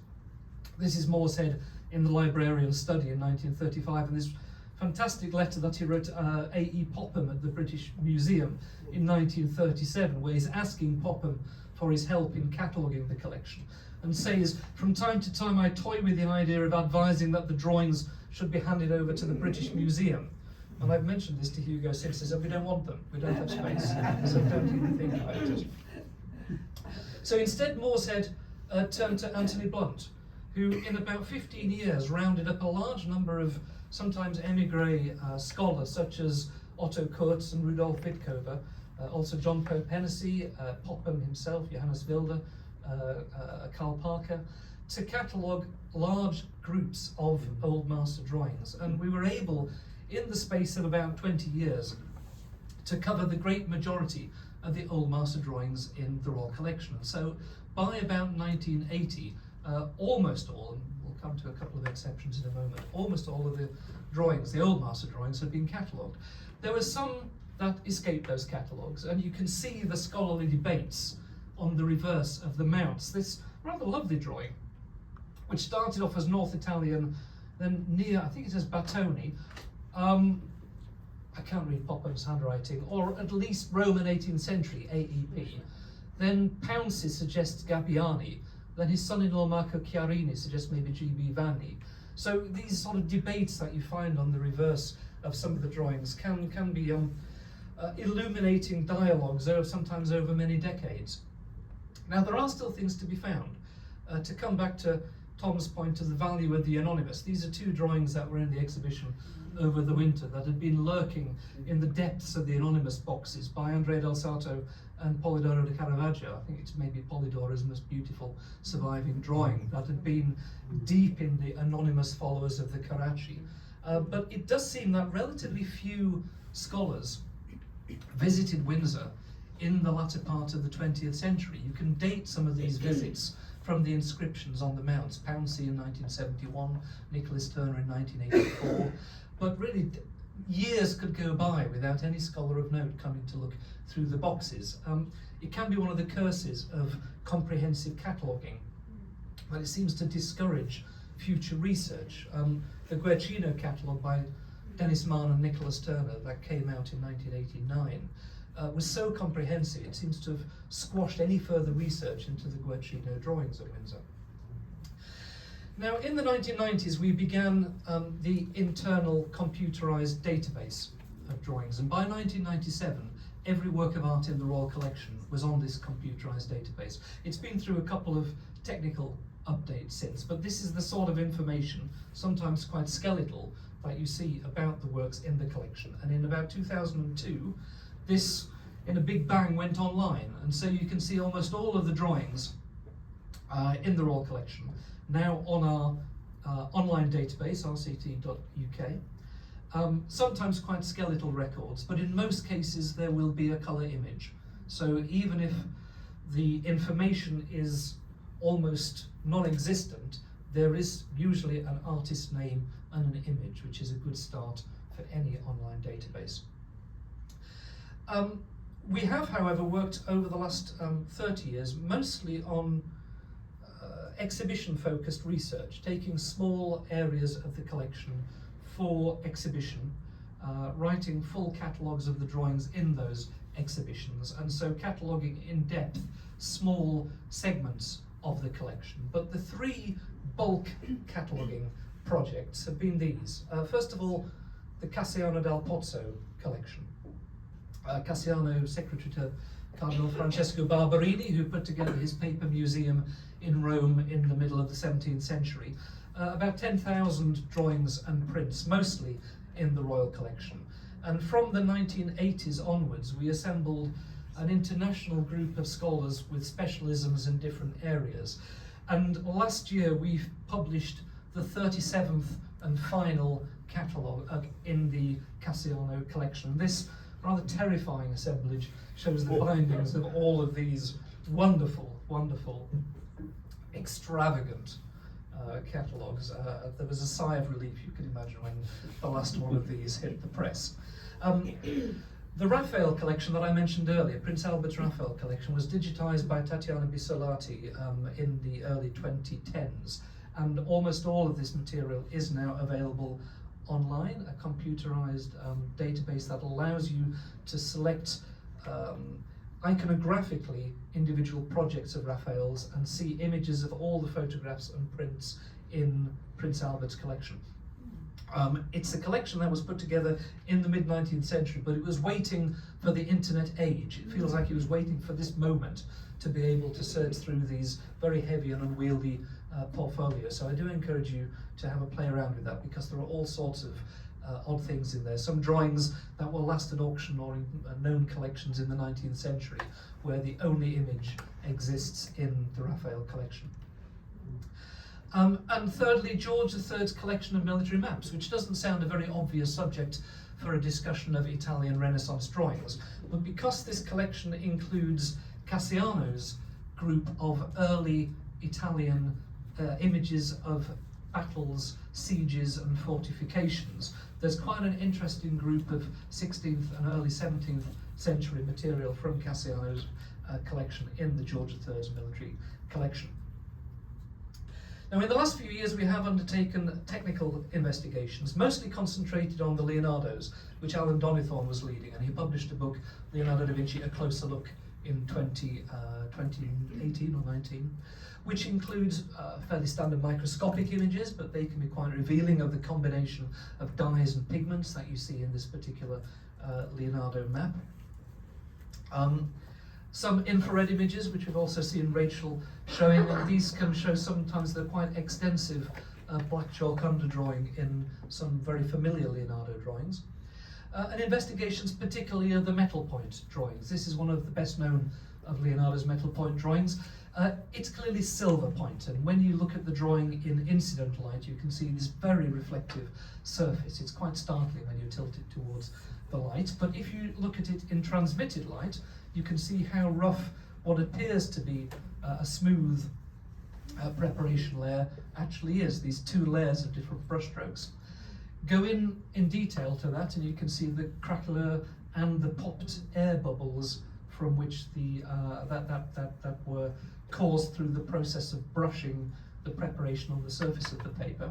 This is Morshead in the librarian's study in 1935, and this fantastic letter that he wrote A.E. Popham at the British Museum in 1937, where he's asking Popham for his help in cataloguing the collection, and says, "From time to time I toy with the idea of advising that the drawings should be handed over to the British Museum." And I've mentioned this to Hugo since. He said, "We don't want them, we don't have space, so don't even think about it." So instead Morshead turned to Anthony Blunt, who in about 15 years rounded up a large number of sometimes emigre scholars such as Otto Kurtz and Rudolf Wittkower, also John Pope Hennessy, Popham himself, Johannes Wilder, Karl Parker, to catalogue large groups of Old Master drawings. And we were able, in the space of about 20 years, to cover the great majority of the Old Master drawings in the Royal Collection. So by about 1980, almost all, and we'll come to a couple of exceptions in a moment, almost all of the drawings, the Old Master drawings, had been catalogued. There were some that escaped those catalogues, and you can see the scholarly debates on the reverse of the mounts. This rather lovely drawing, which started off as North Italian, then near, I think it says Battoni, I can't read Popham's handwriting, or at least Roman 18th century, AEP. Then Pouncy suggests Gabbiani, then his son-in-law Marco Chiarini suggests maybe G.B. Vanni. So these sort of debates that you find on the reverse of some of the drawings can be illuminating dialogues, sometimes over many decades. Now there are still things to be found. To come back to Tom's point of the value of the anonymous, these are two drawings that were in the exhibition over the winter that had been lurking in the depths of the anonymous boxes by Andrea del Sarto and Polidoro de Caravaggio. I think it's maybe Polidoro's most beautiful surviving drawing that had been deep in the anonymous followers of the Carracci. But it does seem that relatively few scholars visited Windsor in the latter part of the 20th century. You can date some of these visits from the inscriptions on the mounts. Pouncy in 1971, Nicholas Turner in 1984, but really years could go by without any scholar of note coming to look through the boxes. It can be one of the curses of comprehensive cataloguing, but it seems to discourage future research. The Guercino catalogue by Dennis Mann and Nicholas Turner that came out in 1989 was so comprehensive it seems to have squashed any further research into the Guercino drawings of Windsor. Now in the 1990s we began the internal computerized database of drawings, and by 1997 every work of art in the Royal Collection was on this computerized database. It's been through a couple of technical updates since, but this is the sort of information, sometimes quite skeletal, that you see about the works in the collection. And in about 2002, this, in a big bang, went online, and so you can see almost all of the drawings in the Royal Collection now on our online database, rct.uk. Sometimes quite skeletal records, but in most cases there will be a colour image. So even if the information is almost non-existent, there is usually an artist's name and an image, which is a good start for any online database. We have, however, worked over the last 30 years mostly on exhibition-focused research, taking small areas of the collection for exhibition, writing full catalogues of the drawings in those exhibitions, and so cataloguing in depth small segments of the collection. But the three bulk cataloguing projects have been these. First of all, the Cassiano dal Pozzo collection. Cassiano, secretary to Cardinal Francesco Barberini, who put together his paper museum in Rome in the middle of the 17th century. About 10,000 drawings and prints, mostly in the royal collection. And from the 1980s onwards, we assembled an international group of scholars with specialisms in different areas. And last year we published the 37th and final catalogue in the Cassiano collection. This rather terrifying assemblage shows the bindings of all of these wonderful, wonderful, extravagant catalogues. There was a sigh of relief, you can imagine, when the last one of these hit the press. The Raphael collection that I mentioned earlier, Prince Albert's Raphael collection, was digitised by Tatiana Bisolati in the early 2010s, and almost all of this material is now available online, a computerised database that allows you to select iconographically individual projects of Raphael's and see images of all the photographs and prints in Prince Albert's collection. It's a collection that was put together in the mid-19th century, but it was waiting for the internet age. It feels like it was waiting for this moment to be able to search through these very heavy and unwieldy portfolios. So I do encourage you to have a play around with that, because there are all sorts of odd things in there. Some drawings that were last at auction or in known collections in the 19th century, where the only image exists in the Raphael collection. And thirdly, George III's collection of military maps, which doesn't sound a very obvious subject for a discussion of Italian Renaissance drawings, but because this collection includes Cassiano's group of early Italian images of battles, sieges and fortifications, there's quite an interesting group of 16th and early 17th century material from Cassiano's collection in the George III's military collection. Now, in the last few years, we have undertaken technical investigations, mostly concentrated on the Leonardos, which Alan Donithorne was leading, and he published a book, Leonardo da Vinci, A Closer Look, in 2018 or 19, which includes fairly standard microscopic images, but they can be quite revealing of the combination of dyes and pigments that you see in this particular Leonardo map. Some infrared images, which we've also seen Rachel showing, and these can show sometimes the quite extensive black chalk underdrawing in some very familiar Leonardo drawings. And investigations particularly of the metal point drawings. This is one of the best known of Leonardo's metal point drawings. It's clearly silver point, and when you look at the drawing in incident light, you can see this very reflective surface. It's quite startling when you tilt it towards the light, but if you look at it in transmitted light, you can see how rough what appears to be a smooth preparation layer actually is, these two layers of different brushstrokes. Go in detail to that and you can see the craquelure and the popped air bubbles from which the that were caused through the process of brushing the preparation on the surface of the paper.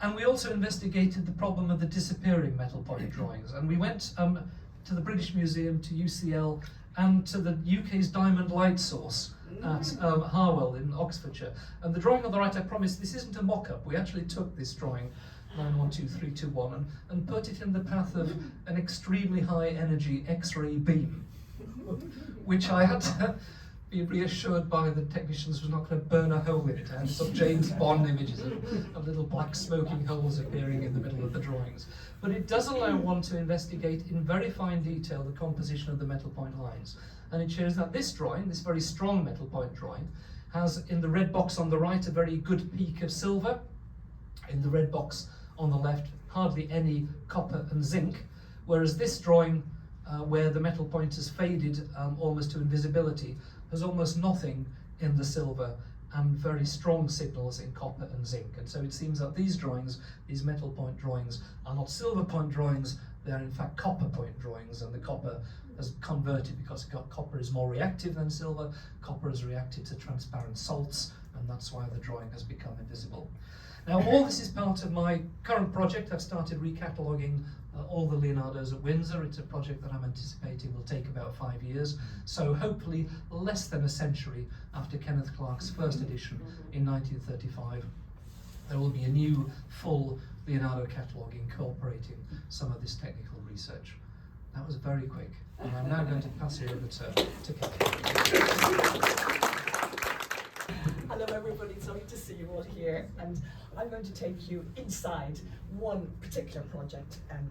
And we also investigated the problem of the disappearing metal point drawings, and we went to the British Museum, to UCL, and to the UK's Diamond Light Source at Harwell in Oxfordshire. And the drawing on the right, I promise, this isn't a mock-up. We actually took this drawing, 912321, and put it in the path of an extremely high energy X-ray beam, which I had to be reassured by the technicians was not going to burn a hole in it. I had some James Bond images of little black smoking holes appearing in the middle of the drawings. But it does allow one to investigate in very fine detail the composition of the metal point lines. And it shows that this drawing, this very strong metal point drawing, has in the red box on the right a very good peak of silver. In the red box on the left, hardly any copper and zinc. Whereas this drawing, where the metal point has faded almost to invisibility, has almost nothing in the silver and very strong signals in copper and zinc. And so it seems that these drawings, these metal point drawings, are not silver point drawings, they are in fact copper point drawings, and the copper has converted because copper is more reactive than silver. Copper has reacted to transparent salts and that's why the drawing has become invisible. Now, all this is part of my current project. I've started recataloguing all the Leonardos at Windsor. It's a project that I'm anticipating will take about 5 years, so hopefully less than a century after Kenneth Clark's first edition in 1935, there will be a new full Leonardo catalogue incorporating some of this technical research. That was very quick, and I'm now going to pass it over to Catherine. Hello everybody, it's lovely to see you all here, and I'm going to take you inside one particular project at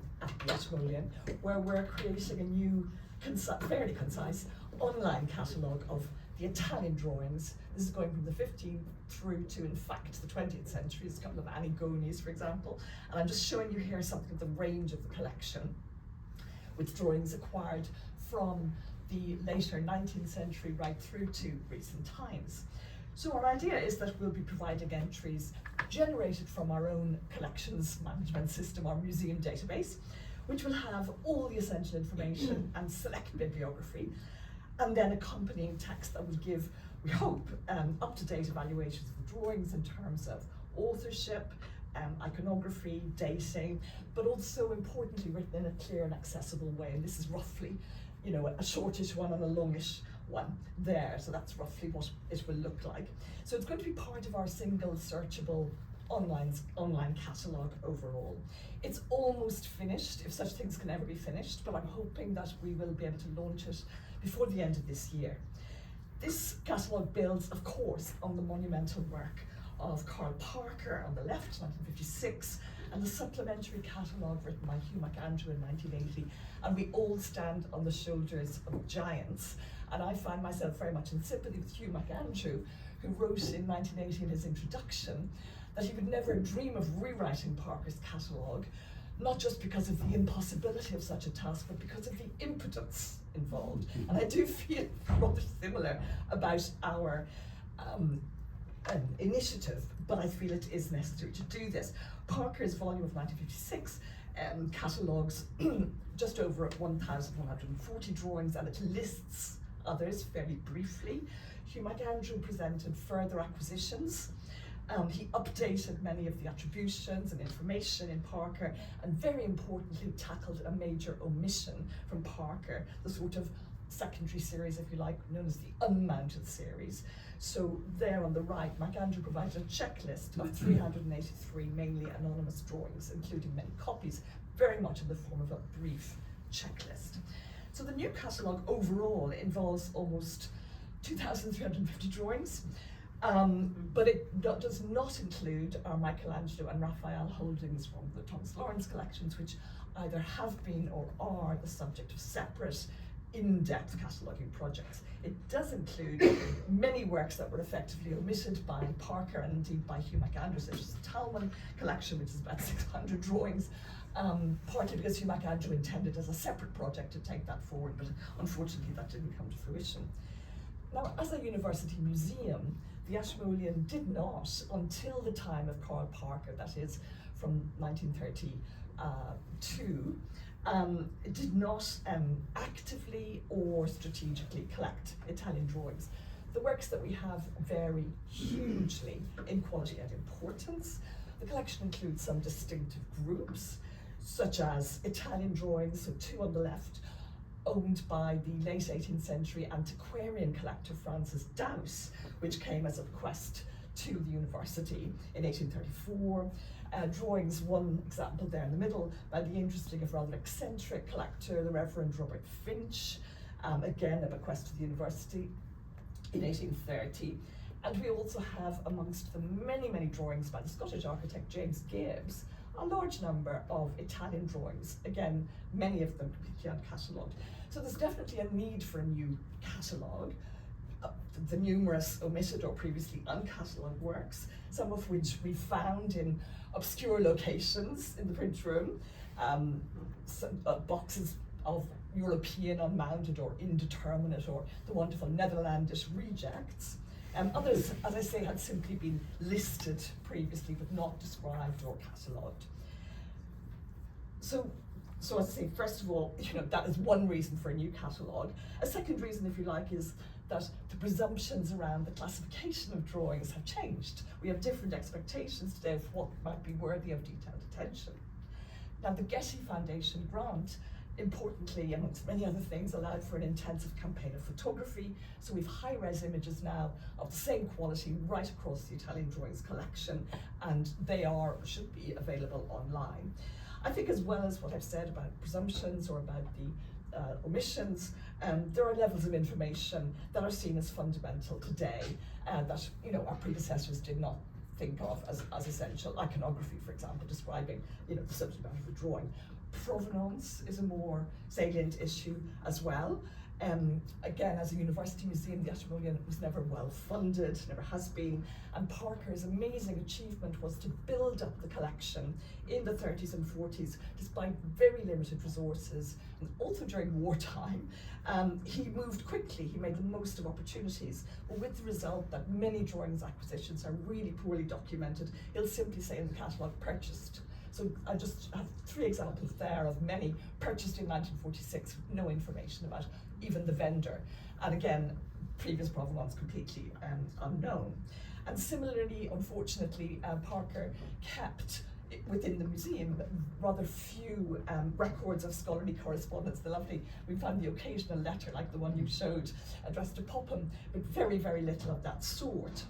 the Hapoienu, where we're creating a new, fairly concise online catalogue of the Italian drawings. This is going from the 15th through to, in fact, the 20th century. There's a couple of Anigonis, for example, and I'm just showing you here something of the range of the collection, with drawings acquired from the later 19th century right through to recent times. So our idea is that we'll be providing entries generated from our own collections management system, our museum database, which will have all the essential information and select bibliography, and then accompanying text that will give, we hope, up-to-date evaluations of the drawings in terms of authorship, iconography, dating, but also importantly written in a clear and accessible way. And this is roughly, you know, a shortish one and a longish one there, so that's roughly what it will look like. So it's going to be part of our single searchable online catalogue overall. It's almost finished, if such things can ever be finished, but I'm hoping that we will be able to launch it before the end of this year. This catalogue builds, of course, on the monumental work of Carl Parker on the left, 1956, and the supplementary catalogue written by Hugh MacAndrew in 1980. And we all stand on the shoulders of giants. And I find myself very much in sympathy with Hugh MacAndrew, who wrote in 1980 in his introduction that he would never dream of rewriting Parker's catalogue, not just because of the impossibility of such a task, but because of the impotence involved. And I do feel rather similar about our initiative, but I feel it is necessary to do this. Parker's volume of 1956 catalogues just over 1,140 drawings, and it lists others fairly briefly. Hugh MacAndrew presented further acquisitions. He updated many of the attributions and information in Parker, and very importantly tackled a major omission from Parker, the sort of secondary series, if you like, known as the unmounted series. So there on the right, MacAndrew provided a checklist of 383 mainly anonymous drawings, including many copies, very much in the form of a brief checklist. So the new catalogue overall involves almost 2,350 drawings, but it does not include our Michelangelo and Raphael holdings from the Thomas Lawrence collections, which either have been or are the subject of separate in-depth cataloguing projects. It does include many works that were effectively omitted by Parker and indeed by Hugh MacAndrew, such as the Talman collection, which is about 600 drawings, partly because Hugh MacAndrew intended as a separate project to take that forward, but unfortunately that didn't come to fruition. Now, as a university museum, the Hapoienu did not, until the time of Carl Parker, that is from 1932, it did not actively or strategically collect Italian drawings. The works that we have vary hugely in quality and importance. The collection includes some distinctive groups, such as Italian drawings, so two on the left, owned by the late 18th century antiquarian collector Francis Dowse, which came as a bequest to the university in 1834. Drawings, one example there in the middle, by the interesting if rather eccentric collector, the Reverend Robert Finch, again a bequest to the university in 1830. And we also have, amongst the many, many drawings by the Scottish architect James Gibbs, a large number of Italian drawings, again, many of them completely uncatalogued. So there's definitely a need for a new catalogue. The numerous omitted or previously uncatalogued works, some of which we found in obscure locations in the print room, boxes of European unmounted or indeterminate or the wonderful Netherlandish rejects. Others, as I say, had simply been listed previously but not described or catalogued. So So as I say, first of all, that is one reason for a new catalogue. A second reason, if you like, is that the presumptions around the classification of drawings have changed. We have different expectations today of what might be worthy of detailed attention. Now, the Getty Foundation grant, importantly, amongst many other things, allowed for an intensive campaign of photography. So we've high-res images now of the same quality right across the Italian drawings collection, and they should be available online. I think, as well as what I've said about presumptions or about the omissions, there are levels of information that are seen as fundamental today that our predecessors did not think of as essential. Iconography, for example, describing the subject matter of a drawing. Provenance is a more salient issue as well. Again, as a university museum, the Hapoienu was never well funded, never has been, and Parker's amazing achievement was to build up the collection in the 30s and 40s, despite very limited resources, and also during wartime. He moved quickly, he made the most of opportunities, but with the result that many drawings acquisitions are really poorly documented. He'll simply say in the catalogue, purchased. So I just have 3 examples there of many purchased in 1946 with no information about even the vendor. And again, previous provenance completely unknown. And similarly, unfortunately, Parker kept within the museum rather few records of scholarly correspondence. We found the occasional letter like the one you showed addressed to Popham, but very, very little of that sort.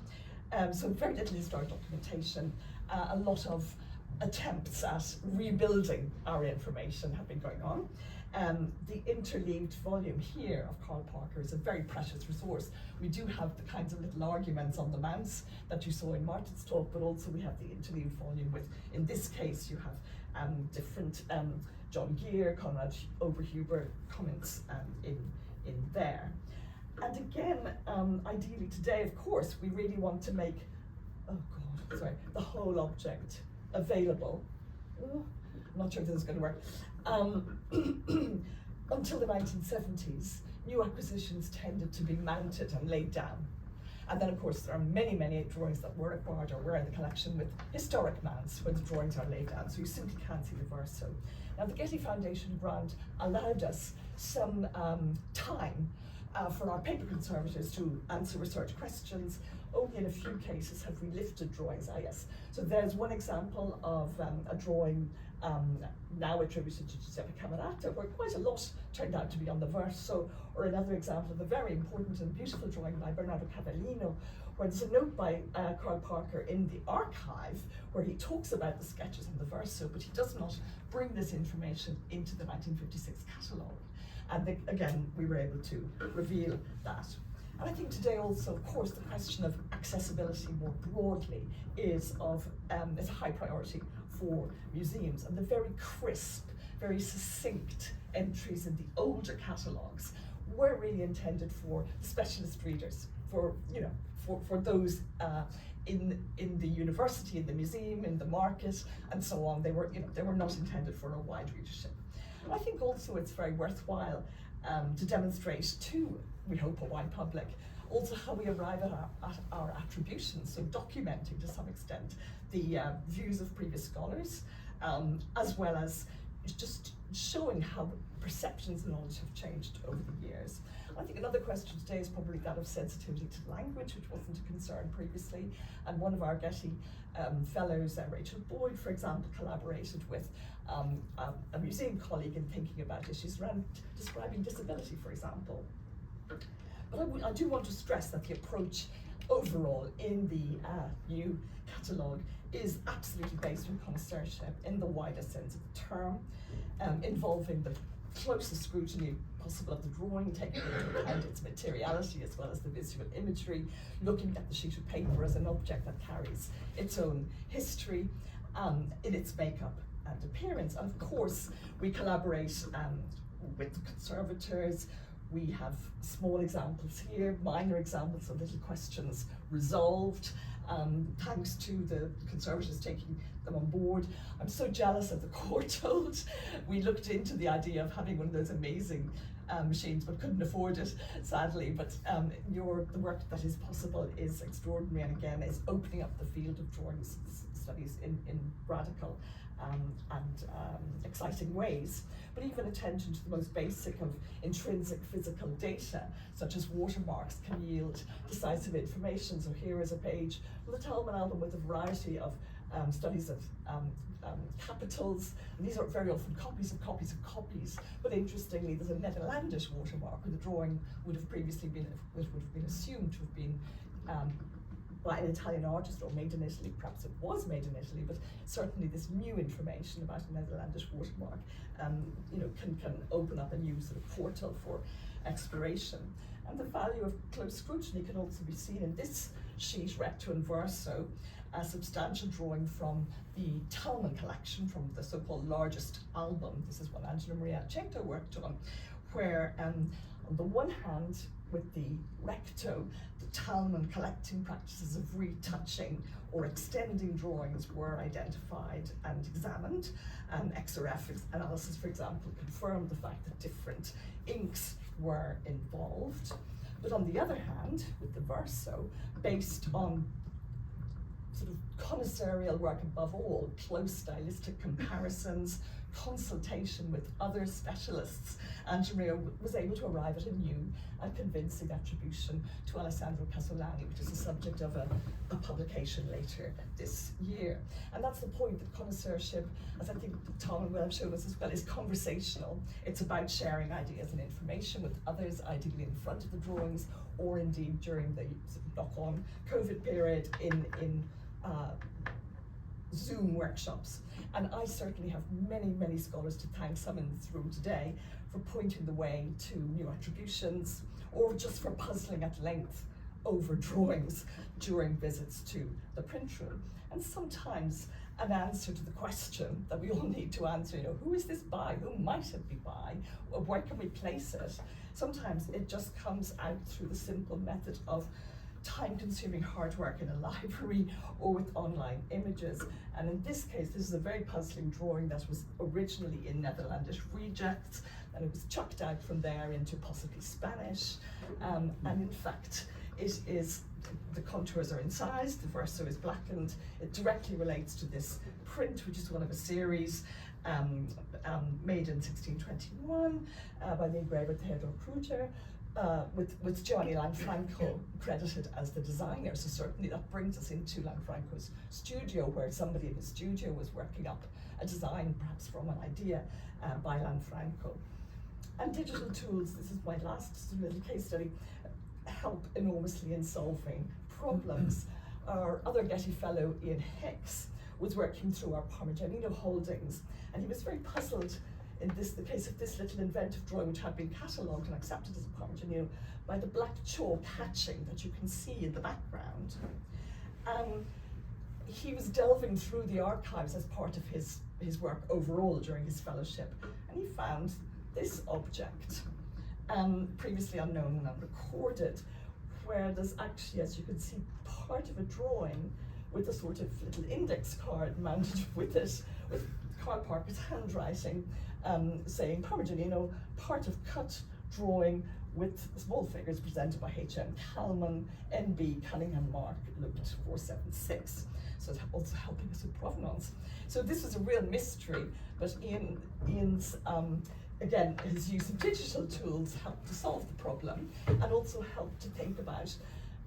So very little historic documentation, a lot of attempts at rebuilding our information have been going on. The interleaved volume here of Carl Parker is a very precious resource. We do have the kinds of little arguments on the mounts that you saw in Martin's talk, but also we have the interleaved volume with, in this case, you have different John Gear, Conrad Oberhuber comments in there. And again, ideally today, of course, we really want to make, the whole object available. I'm not sure if this is going to work. Until the 1970s, new acquisitions tended to be mounted and laid down. And then, of course, there are many, many drawings that were acquired or were in the collection with historic mounts where the drawings are laid down, so you simply can't see the verso. Now, the Getty Foundation grant allowed us some time for our paper conservators to answer research questions. Only in a few cases have we lifted drawings. Yes. So there's one example of a drawing now attributed to Giuseppe Camerata, where quite a lot turned out to be on the verso, or another example of a very important and beautiful drawing by Bernardo Cavallino, where there's a note by Carl Parker in the archive where he talks about the sketches on the verso, but he does not bring this information into the 1956 catalogue. And again, we were able to reveal that. And I think today also, of course, the question of accessibility more broadly is a high priority for museums. And the very crisp, very succinct entries in the older catalogues were really intended for specialist readers, for those in the university, in the museum, in the market, and so on. They were not intended for a wide readership. And I think also it's very worthwhile to demonstrate to, we hope, a wide public, also how we arrive at our attributions, so documenting to some extent the views of previous scholars, as well as just showing how perceptions and knowledge have changed over the years. I think another question today is probably that of sensitivity to language, which wasn't a concern previously. And one of our Getty fellows, Rachel Boyd, for example, collaborated with a museum colleague in thinking about issues around describing disability, for example. But I do want to stress that the approach overall in the new catalogue is absolutely based on connoisseurship in the widest sense of the term, involving the closest scrutiny possible of the drawing, taking into account its materiality as well as the visual imagery, looking at the sheet of paper as an object that carries its own history in its makeup and appearance. And of course, we collaborate with the conservators. We have small examples here, minor examples of little questions resolved, thanks to the conservators taking them on board. I'm so jealous of the Courtauld. We looked into the idea of having one of those amazing machines, but couldn't afford it, sadly. But the work that is possible is extraordinary, and again, is opening up the field of drawing studies in radical exciting ways, but even attention to the most basic of intrinsic physical data, such as watermarks, can yield decisive information. So here is a page from the Talman album with a variety of studies of capitals, and these are very often copies of copies of copies, but interestingly there's a Netherlandish watermark where the drawing would have previously been, would have been assumed to have been by an Italian artist or made in Italy. Perhaps it was made in Italy, but certainly this new information about a Netherlandish watermark can open up a new sort of portal for exploration. And the value of close scrutiny can also be seen in this sheet, recto and verso, a substantial drawing from the Talman collection, from the so-called largest album. This is what Angela Maria Aceto worked on, where on the one hand, with the recto, the Talman collecting practices of retouching or extending drawings were identified and examined. XRF analysis, for example, confirmed the fact that different inks were involved. But on the other hand, with the verso, based on sort of connoisseurial work above all, close stylistic comparisons, consultation with other specialists, Angela was able to arrive at a new and convincing attribution to Alessandro Casolani, which is the subject of a publication later this year. And that's the point, that connoisseurship, as I think Tom will have shown us as well, is conversational. It's about sharing ideas and information with others, ideally in front of the drawings, or indeed during the knock-on COVID period in Zoom workshops. And I certainly have many, many scholars to thank, some in this room today, for pointing the way to new attributions, or just for puzzling at length over drawings during visits to the print room. And sometimes an answer to the question that we all need to answer, who is this by? Who might it be by? Or where can we place it? Sometimes it just comes out through the simple method of time-consuming hard work in a library or with online images. And in this case, this is a very puzzling drawing that was originally in Netherlandish rejects, and it was chucked out from there into possibly Spanish. And in fact, it is, the contours are incised, the verso is blackened. It directly relates to this print, which is one of a series made in 1621 by the engraver Theodor Kruger, with Giovanni Lanfranco credited as the designer. So certainly that brings us into Lanfranco's studio, where somebody in his studio was working up a design, perhaps from an idea by Lanfranco. And digital tools, this is my last little case study, help enormously in solving problems. Our other Getty Fellow, Ian Hicks, was working through our Parmigianino holdings, and he was very puzzled in the case of this little inventive drawing, which had been catalogued and accepted as a Parmigianino, by the black chalk hatching that you can see in the background. He was delving through the archives as part of his work overall during his fellowship, and he found this object, previously unknown and unrecorded, where there's actually, as you can see, part of a drawing with a sort of little index card mounted with it, with Carl Parker's handwriting, saying Parmigianino, part of cut drawing with small figures presented by H.M. Kalman, N.B. Cunningham Mark, looked 476. So it's also helping us with provenance. So this is a real mystery, but Ian's, again, his use of digital tools helped to solve the problem, and also helped to think about,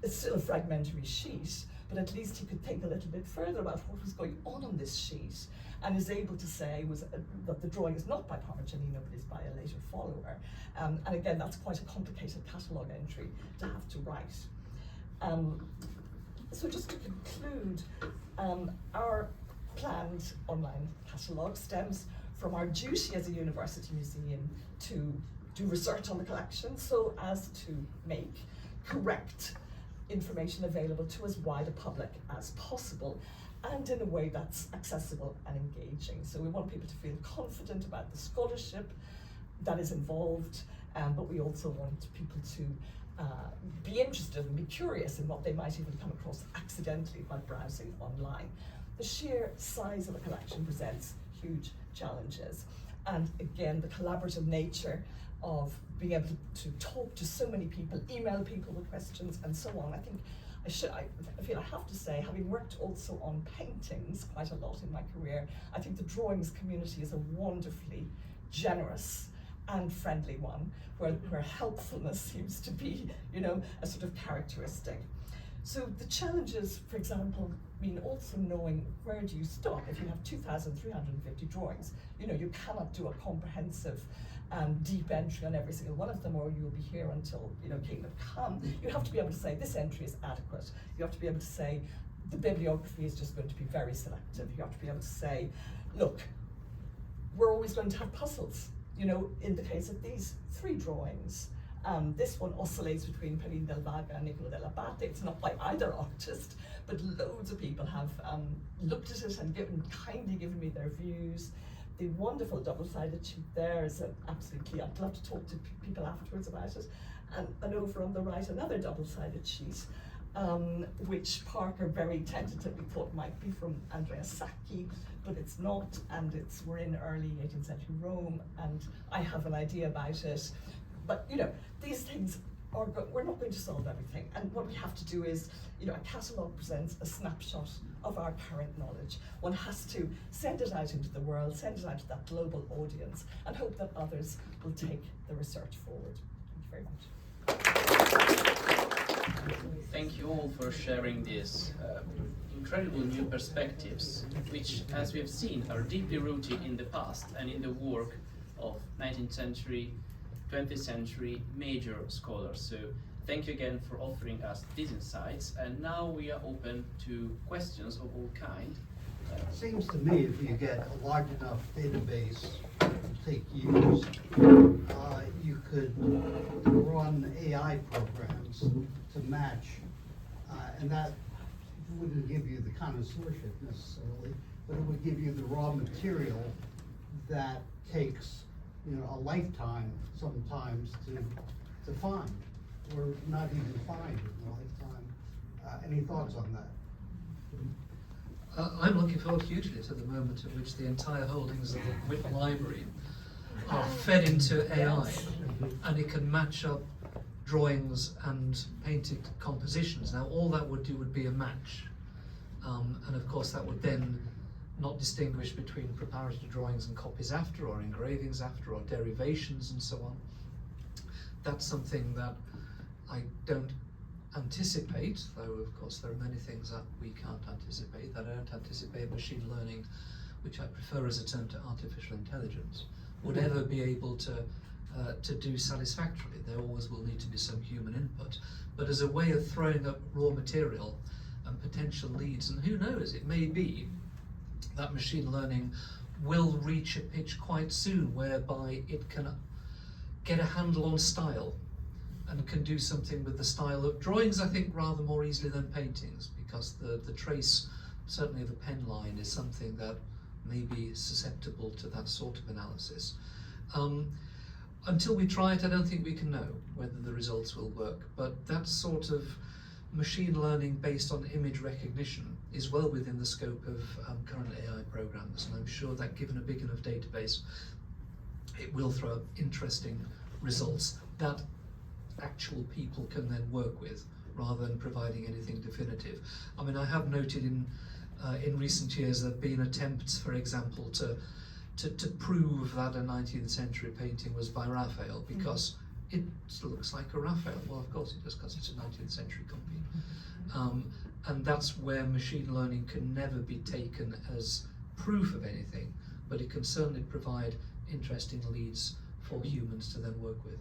it's still a fragmentary sheet, but at least he could think a little bit further about what was going on this sheet, and is able to say that the drawing is not by Parmigianino, but is by a later follower. And again, that's quite a complicated catalogue entry to have to write. So just to conclude, our planned online catalogue stems from our duty as a university museum to do research on the collection, so as to make correct information available to as wide a public as possible, and in a way that's accessible and engaging. So we want people to feel confident about the scholarship that is involved, but we also want people to be interested and be curious in what they might even come across accidentally by browsing online. The sheer size of a collection presents huge challenges, and again, the collaborative nature of being able to talk to so many people, email people with questions, and so on. I think I feel I have to say, having worked also on paintings quite a lot in my career, I think the drawings community is a wonderfully generous and friendly one, where helpfulness seems to be, you know, a sort of characteristic. So the challenges, for example, mean also knowing where do you stop. If you have 2,350 drawings, you know, you cannot do a comprehensive deep entry on every single one of them, or you'll be here until, you know, kingdom come. You have to be able to say this entry is adequate. You have to be able to say the bibliography is just going to be very selective. You have to be able to say, look, we're always going to have puzzles. You know, in the case of these 3 drawings, this one oscillates between Perrin del Vaga and Niccolo dell'Abate. It's not by either artist, but loads of people have looked at it and kindly given me their views. The wonderful double-sided sheet there is absolutely, I'd love to talk to people afterwards about it. And over on the right, another double-sided sheet, which Parker very tentatively thought might be from Andrea Sacchi, but it's not, and we're in early 18th century Rome, and I have an idea about it. But, you know, these things we're not going to solve everything, and what we have to do is, you know, a catalogue presents a snapshot of our current knowledge. One has to send it out into the world, send it out to that global audience, and hope that others will take the research forward. Thank you very much. Thank you all for sharing these incredible new perspectives, which, as we have seen, are deeply rooted in the past and in the work of 19th century, 20th century major scholars. So thank you again for offering us these insights, and now we are open to questions of all kind. It seems to me if you get a large enough database to take years, you could run AI programs to match, and that wouldn't give you the connoisseurship necessarily, but it would give you the raw material that takes, you know, a lifetime sometimes to find, or not even find in a lifetime. Any thoughts on that? I'm looking forward hugely to the moment at which the entire holdings of the Whitman Library are fed into AI, and it can match up drawings and painted compositions. Now, all that would do would be a match, and of course that would then not distinguish between preparatory drawings and copies after, or engravings after, or derivations and so on. That's something that I don't anticipate, though of course there are many things that we can't anticipate. That I don't anticipate machine learning, which I prefer as a term to artificial intelligence, would ever be able to do satisfactorily. There always will need to be some human input, but as a way of throwing up raw material and potential leads, and who knows, it may be that machine learning will reach a pitch quite soon whereby it can get a handle on style and can do something with the style of drawings, I think, rather more easily than paintings, because the trace, certainly the pen line, is something that may be susceptible to that sort of analysis. Until we try it, I don't think we can know whether the results will work, but that sort of machine learning based on image recognition is well within the scope of current AI programs, and I'm sure that given a big enough database, it will throw up interesting results that actual people can then work with, rather than providing anything definitive. I mean, I have noted in recent years there have been attempts, for example, to prove that a 19th century painting was by Raphael, because it looks like a Raphael. Well, of course it does, because it's a 19th century copy. And that's where machine learning can never be taken as proof of anything, but it can certainly provide interesting leads for humans to then work with.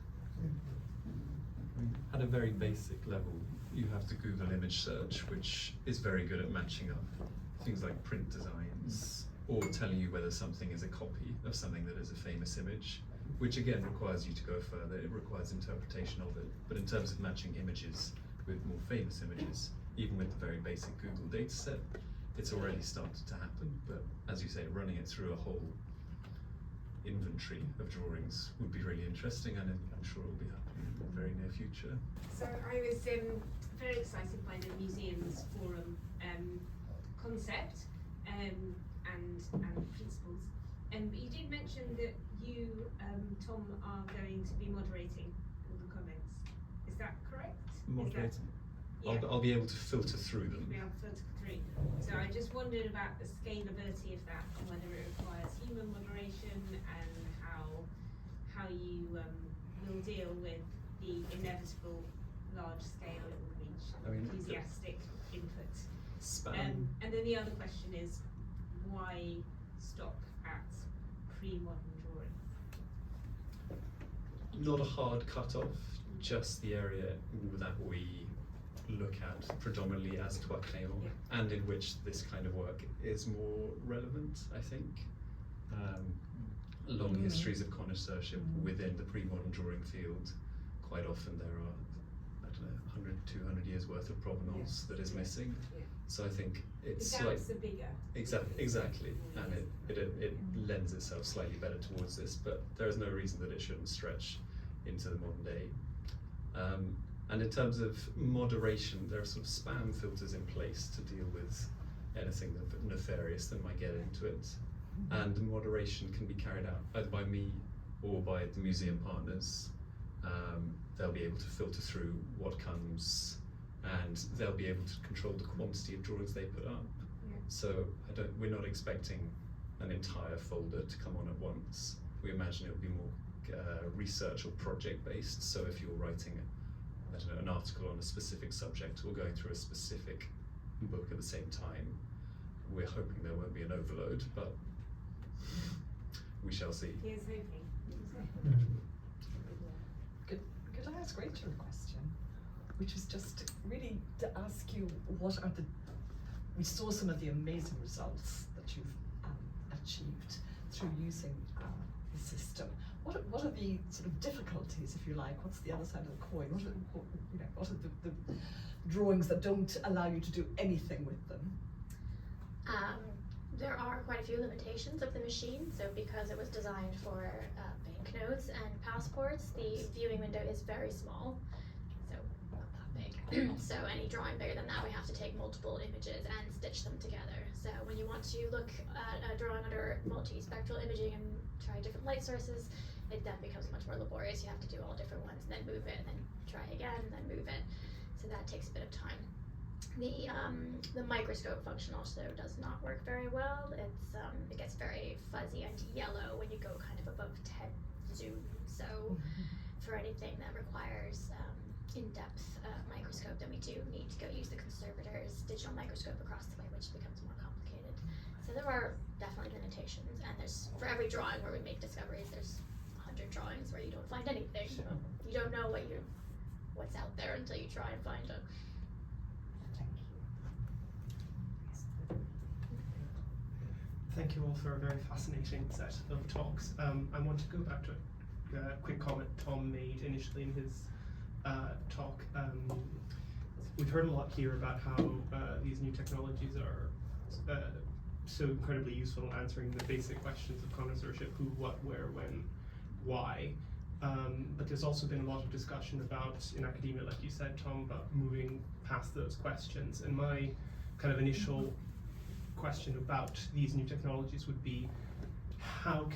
At a very basic level, you have to Google image search, which is very good at matching up things like print designs, or telling you whether something is a copy of something that is a famous image, which again requires you to go further. It requires interpretation of it. But in terms of matching images with more famous images, even with the very basic Google data set, it's already started to happen. But as you say, running it through a whole inventory of drawings would be really interesting, and I'm sure it will be happening in the very near future. So I was very excited by the Museums Forum concept and principles. You did mention that you, Tom, are going to be moderating all the comments. Is that correct? Moderating? Yeah. I'll be able to filter through them. Be able to filter through. So I just wondered about the scalability of that and whether it requires human moderation and how you will deal with the inevitable large scale it will reach, I mean, enthusiastic input. Spam. And then the other question is, why stop at pre-modern drawing? Not a hard cut-off, just the area that we look at predominantly as Trois Crayons, and in which this kind of work is more relevant, I think. Long histories of connoisseurship within the pre-modern drawing field. Quite often there are, I don't know, 100, 200 years worth of provenance that is missing. Yeah. So I think it's The gaps are bigger. Exactly, and it lends itself slightly better towards this, but there is no reason that it shouldn't stretch into the modern day. And in terms of moderation, there are sort of spam filters in place to deal with anything nefarious that might get into it. And moderation can be carried out either by me or by the museum partners. They'll be able to filter through what comes, and they'll be able to control the quantity of drawings they put up. Yeah. So we're not expecting an entire folder to come on at once. We imagine it will be more research or project based. So if you're writing an article on a specific subject or going through a specific book at the same time, we're hoping there won't be an overload, but we shall see. Here's hoping. Could I ask Rachel a question? Which is just really to ask you, we saw some of the amazing results that you've achieved through using the system. What are the sort of difficulties, if you like? What's the other side of the coin? What are the drawings that don't allow you to do anything with them? There are quite a few limitations of the machine. So because it was designed for banknotes and passports, the viewing window is very small, so not that big. So any drawing bigger than that, we have to take multiple images and stitch them together. So when you want to look at a drawing under multispectral imaging and try different light sources, it then becomes much more laborious. You have to do all different ones and then move it, and then try again, and then move it. So that takes a bit of time. The microscope function also does not work very well. It gets very fuzzy and yellow when you go kind of above 10 zoom. So for anything that requires in-depth microscope, then we do need to go use the conservator's digital microscope across the way, which becomes more complicated. So there are definitely limitations, and there's, for every drawing where we make discoveries, there's 100 drawings where you don't find anything. You don't know what's out there until you try and find them. Thank you all for a very fascinating set of talks. I want to go back to a quick comment Tom made initially in his talk. We've heard a lot here about how these new technologies are so incredibly useful in answering the basic questions of connoisseurship: who, what, where, when, why. But there's also been a lot of discussion about, in academia, like you said, Tom, about moving past those questions. And my kind of initial question about these new technologies would be, how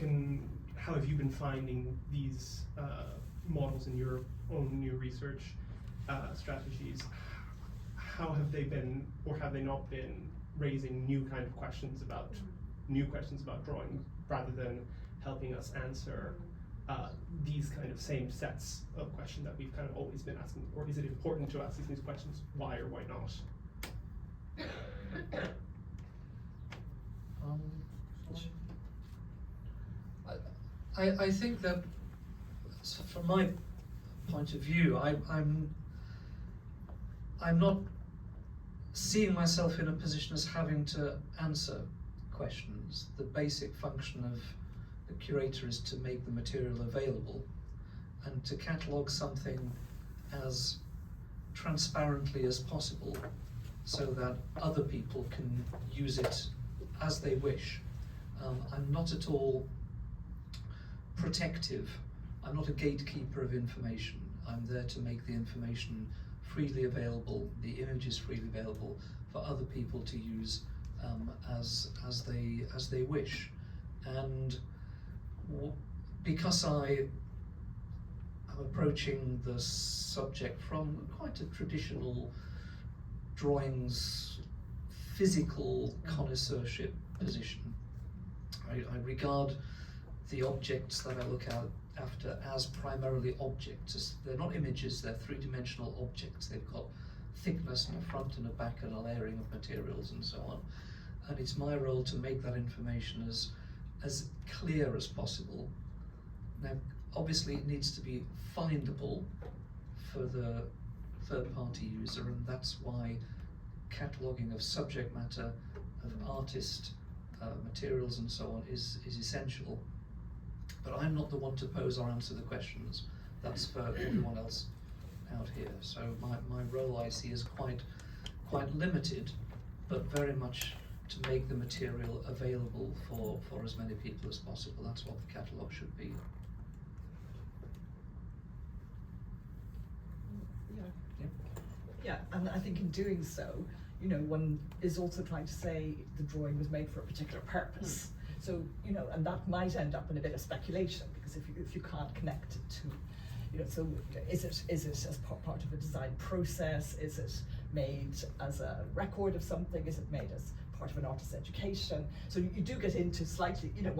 have you been finding these models in your own new research strategies? How have they been, or have they not been, raising new kind of questions about drawing, rather than helping us answer these kind of same sets of questions that we've kind of always been asking? Or is it important to ask these questions, why or why not? I think that, from my point of view, I'm not seeing myself in a position as having to answer questions. The basic function of the curator is to make the material available and to catalogue something as transparently as possible so that other people can use it as they wish. I'm not at all protective. I'm not a gatekeeper of information. I'm there to make the information freely available, the images freely available for other people to use as they wish. And because I am approaching the subject from quite a traditional drawing's physical connoisseurship position. I regard the objects that I look after as primarily objects. They're not images, they're three-dimensional objects. They've got thickness and a front and a back and a layering of materials and so on. And it's my role to make that information as clear as possible. Now, obviously it needs to be findable for the third-party user, and that's why cataloguing of subject matter, of artist, materials and so on is essential. But I'm not the one to pose or answer the questions. That's for everyone else out here. So my role I see is quite limited, but very much to make the material available for as many people as possible. That's what the catalogue should be. Yeah, and I think in doing so, you know, one is also trying to say the drawing was made for a particular purpose. So, you know, and that might end up in a bit of speculation, because if you can't connect it to, you know, so is it as part of a design process? Is it made as a record of something? Is it made as part of an artist's education? So you do get into slightly, you know,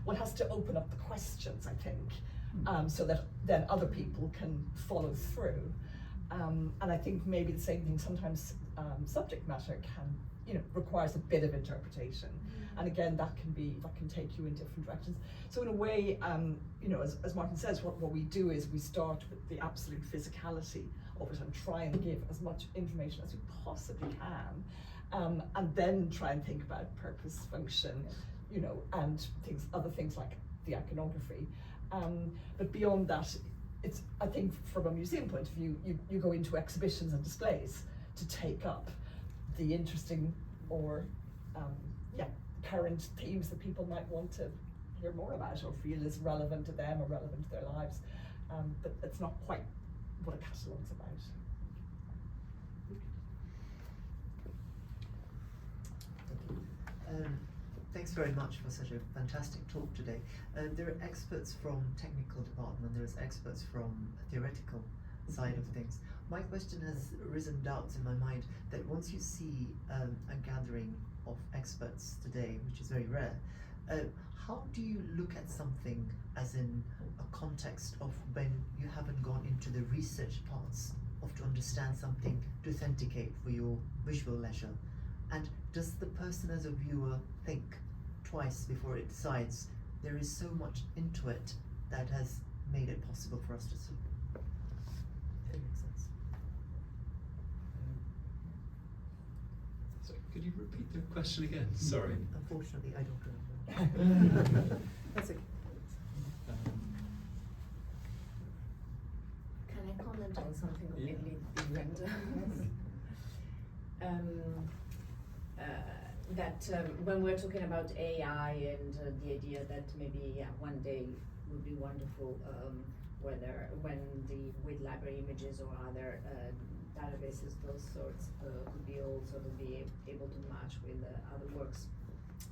one has to open up the questions, I think, so that then other people can follow through. And I think maybe the same thing, sometimes subject matter can, you know, requires a bit of interpretation. And again, that can take you in different directions. So in a way, you know, as Martin says, what we do is we start with the absolute physicality of it and try and give as much information as we possibly can, and then try and think about purpose, function, you know, and other things like the iconography. But beyond that, it's, I think from a museum point of view, you go into exhibitions and displays to take up the interesting or current themes that people might want to hear more about or feel is relevant to them or relevant to their lives. But it's not quite what a catalogue's about. Thanks very much for such a fantastic talk today. There are experts from technical department, there's experts from theoretical side of things. My question has risen doubts in my mind that once you see a gathering of experts today, which is very rare, how do you look at something as in a context of when you haven't gone into the research parts of to understand something to authenticate for your visual leisure? And does the person as a viewer think twice before it decides? There is so much into it that has made it possible for us to see. If that makes sense. So could you repeat the question again? Sorry. Unfortunately, I don't remember. That's okay. Can I comment on something completely different? When we're talking about AI and the idea that maybe one day would be wonderful, when with library images or other databases, those sorts could be all sort of be able to match with other works.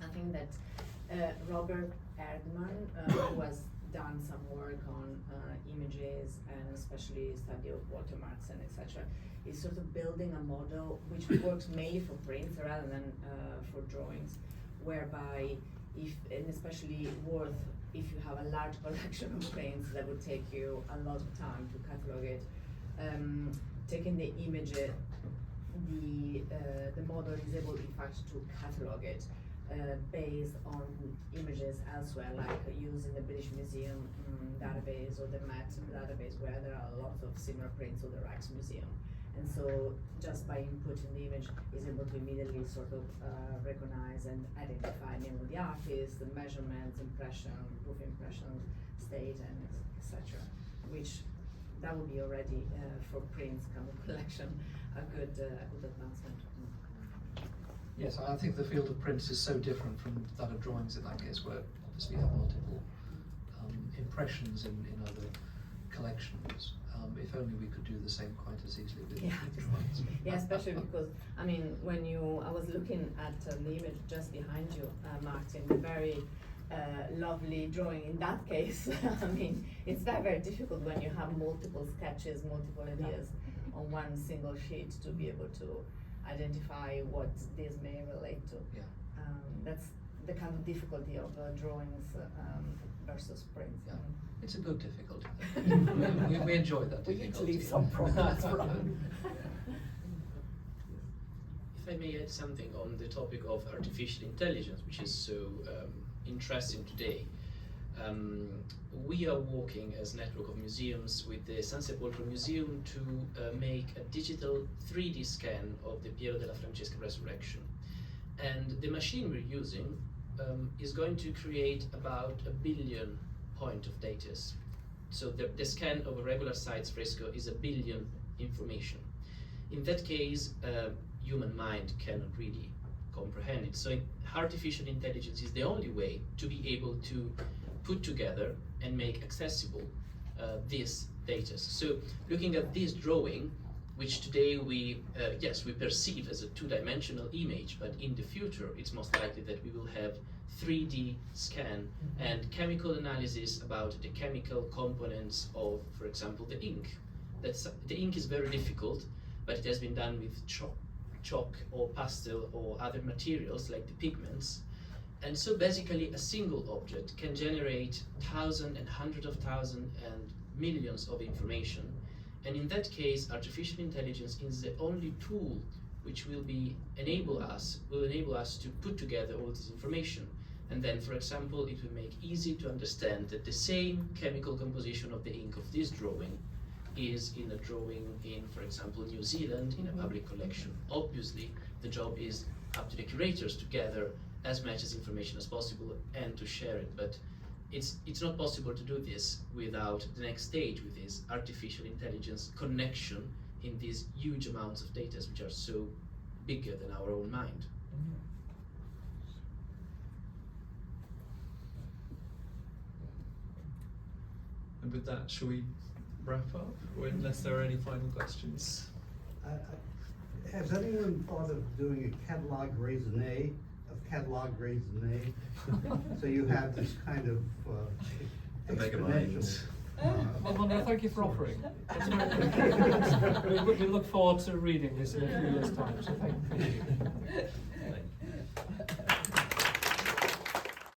I think that Robert Erdmann, who has done some work on images and especially study of watermarks and etc., is sort of building a model which works mainly for prints rather than for drawings, whereby and especially if you have a large collection of prints, that would take you a lot of time to catalog it. Taking the image, the model is able in fact to catalog it based on images elsewhere, like using the British Museum database or the Met database, where there are a lot of similar prints of the Rijksmuseum. And so just by inputting the image is able to immediately sort of recognize and identify the name of the artist, the measurements, impression, proof impression, state, and etc. Which that would be already for prints kind of collection a good advancement. Yes, I think the field of prints is so different from that of drawings in that case, where obviously you have multiple impressions in other collections. If only we could do the same quite as easily with drawings. Yeah, especially because, I mean, I was looking at the image just behind you, Martin, the very lovely drawing in that case. I mean, it's very, very difficult when you have multiple sketches, multiple ideas on one single sheet to be able to identify what this may relate to. Yeah. That's the kind of difficulty of drawings versus prints. Yeah. It's a good difficulty. we enjoy that We need to difficulty. leave some problems from. If I may add something on the topic of artificial intelligence, which is so interesting today. We are working as network of museums with the San Sepolcro Museum to make a digital 3D scan of the Piero della Francesca Resurrection. And the machine we're using is going to create about 1 billion point of data. So the scan of a regular size fresco is 1 billion information. In that case, human mind cannot really comprehend it. So artificial intelligence is the only way to be able to put together and make accessible this data. So looking at this drawing, which today we perceive as a two-dimensional image, but in the future it's most likely that we will have 3D scan and chemical analysis about the chemical components of, for example, the ink. The ink is very difficult, but it has been done with chalk or pastel or other materials like the pigments. And so basically a single object can generate thousands and hundreds of thousands and millions of information. And in that case, artificial intelligence is the only tool which will enable us to put together all this information. And then, for example, it will make easy to understand that the same chemical composition of the ink of this drawing is in a drawing in, for example, New Zealand in a public collection. Obviously, the job is up to the curators to gather as much as information as possible and to share it, but it's not possible to do this without the next stage, with this artificial intelligence connection in these huge amounts of data which are so bigger than our own mind. And with that, shall we wrap up, or unless there are any final questions? Has anyone thought of doing a catalog raisonné of catalog raisonné? So you have this kind of The mega mind. exponential. Well, no, thank you for offering. We look forward to reading this in a few years' time, so thank you. Thank you.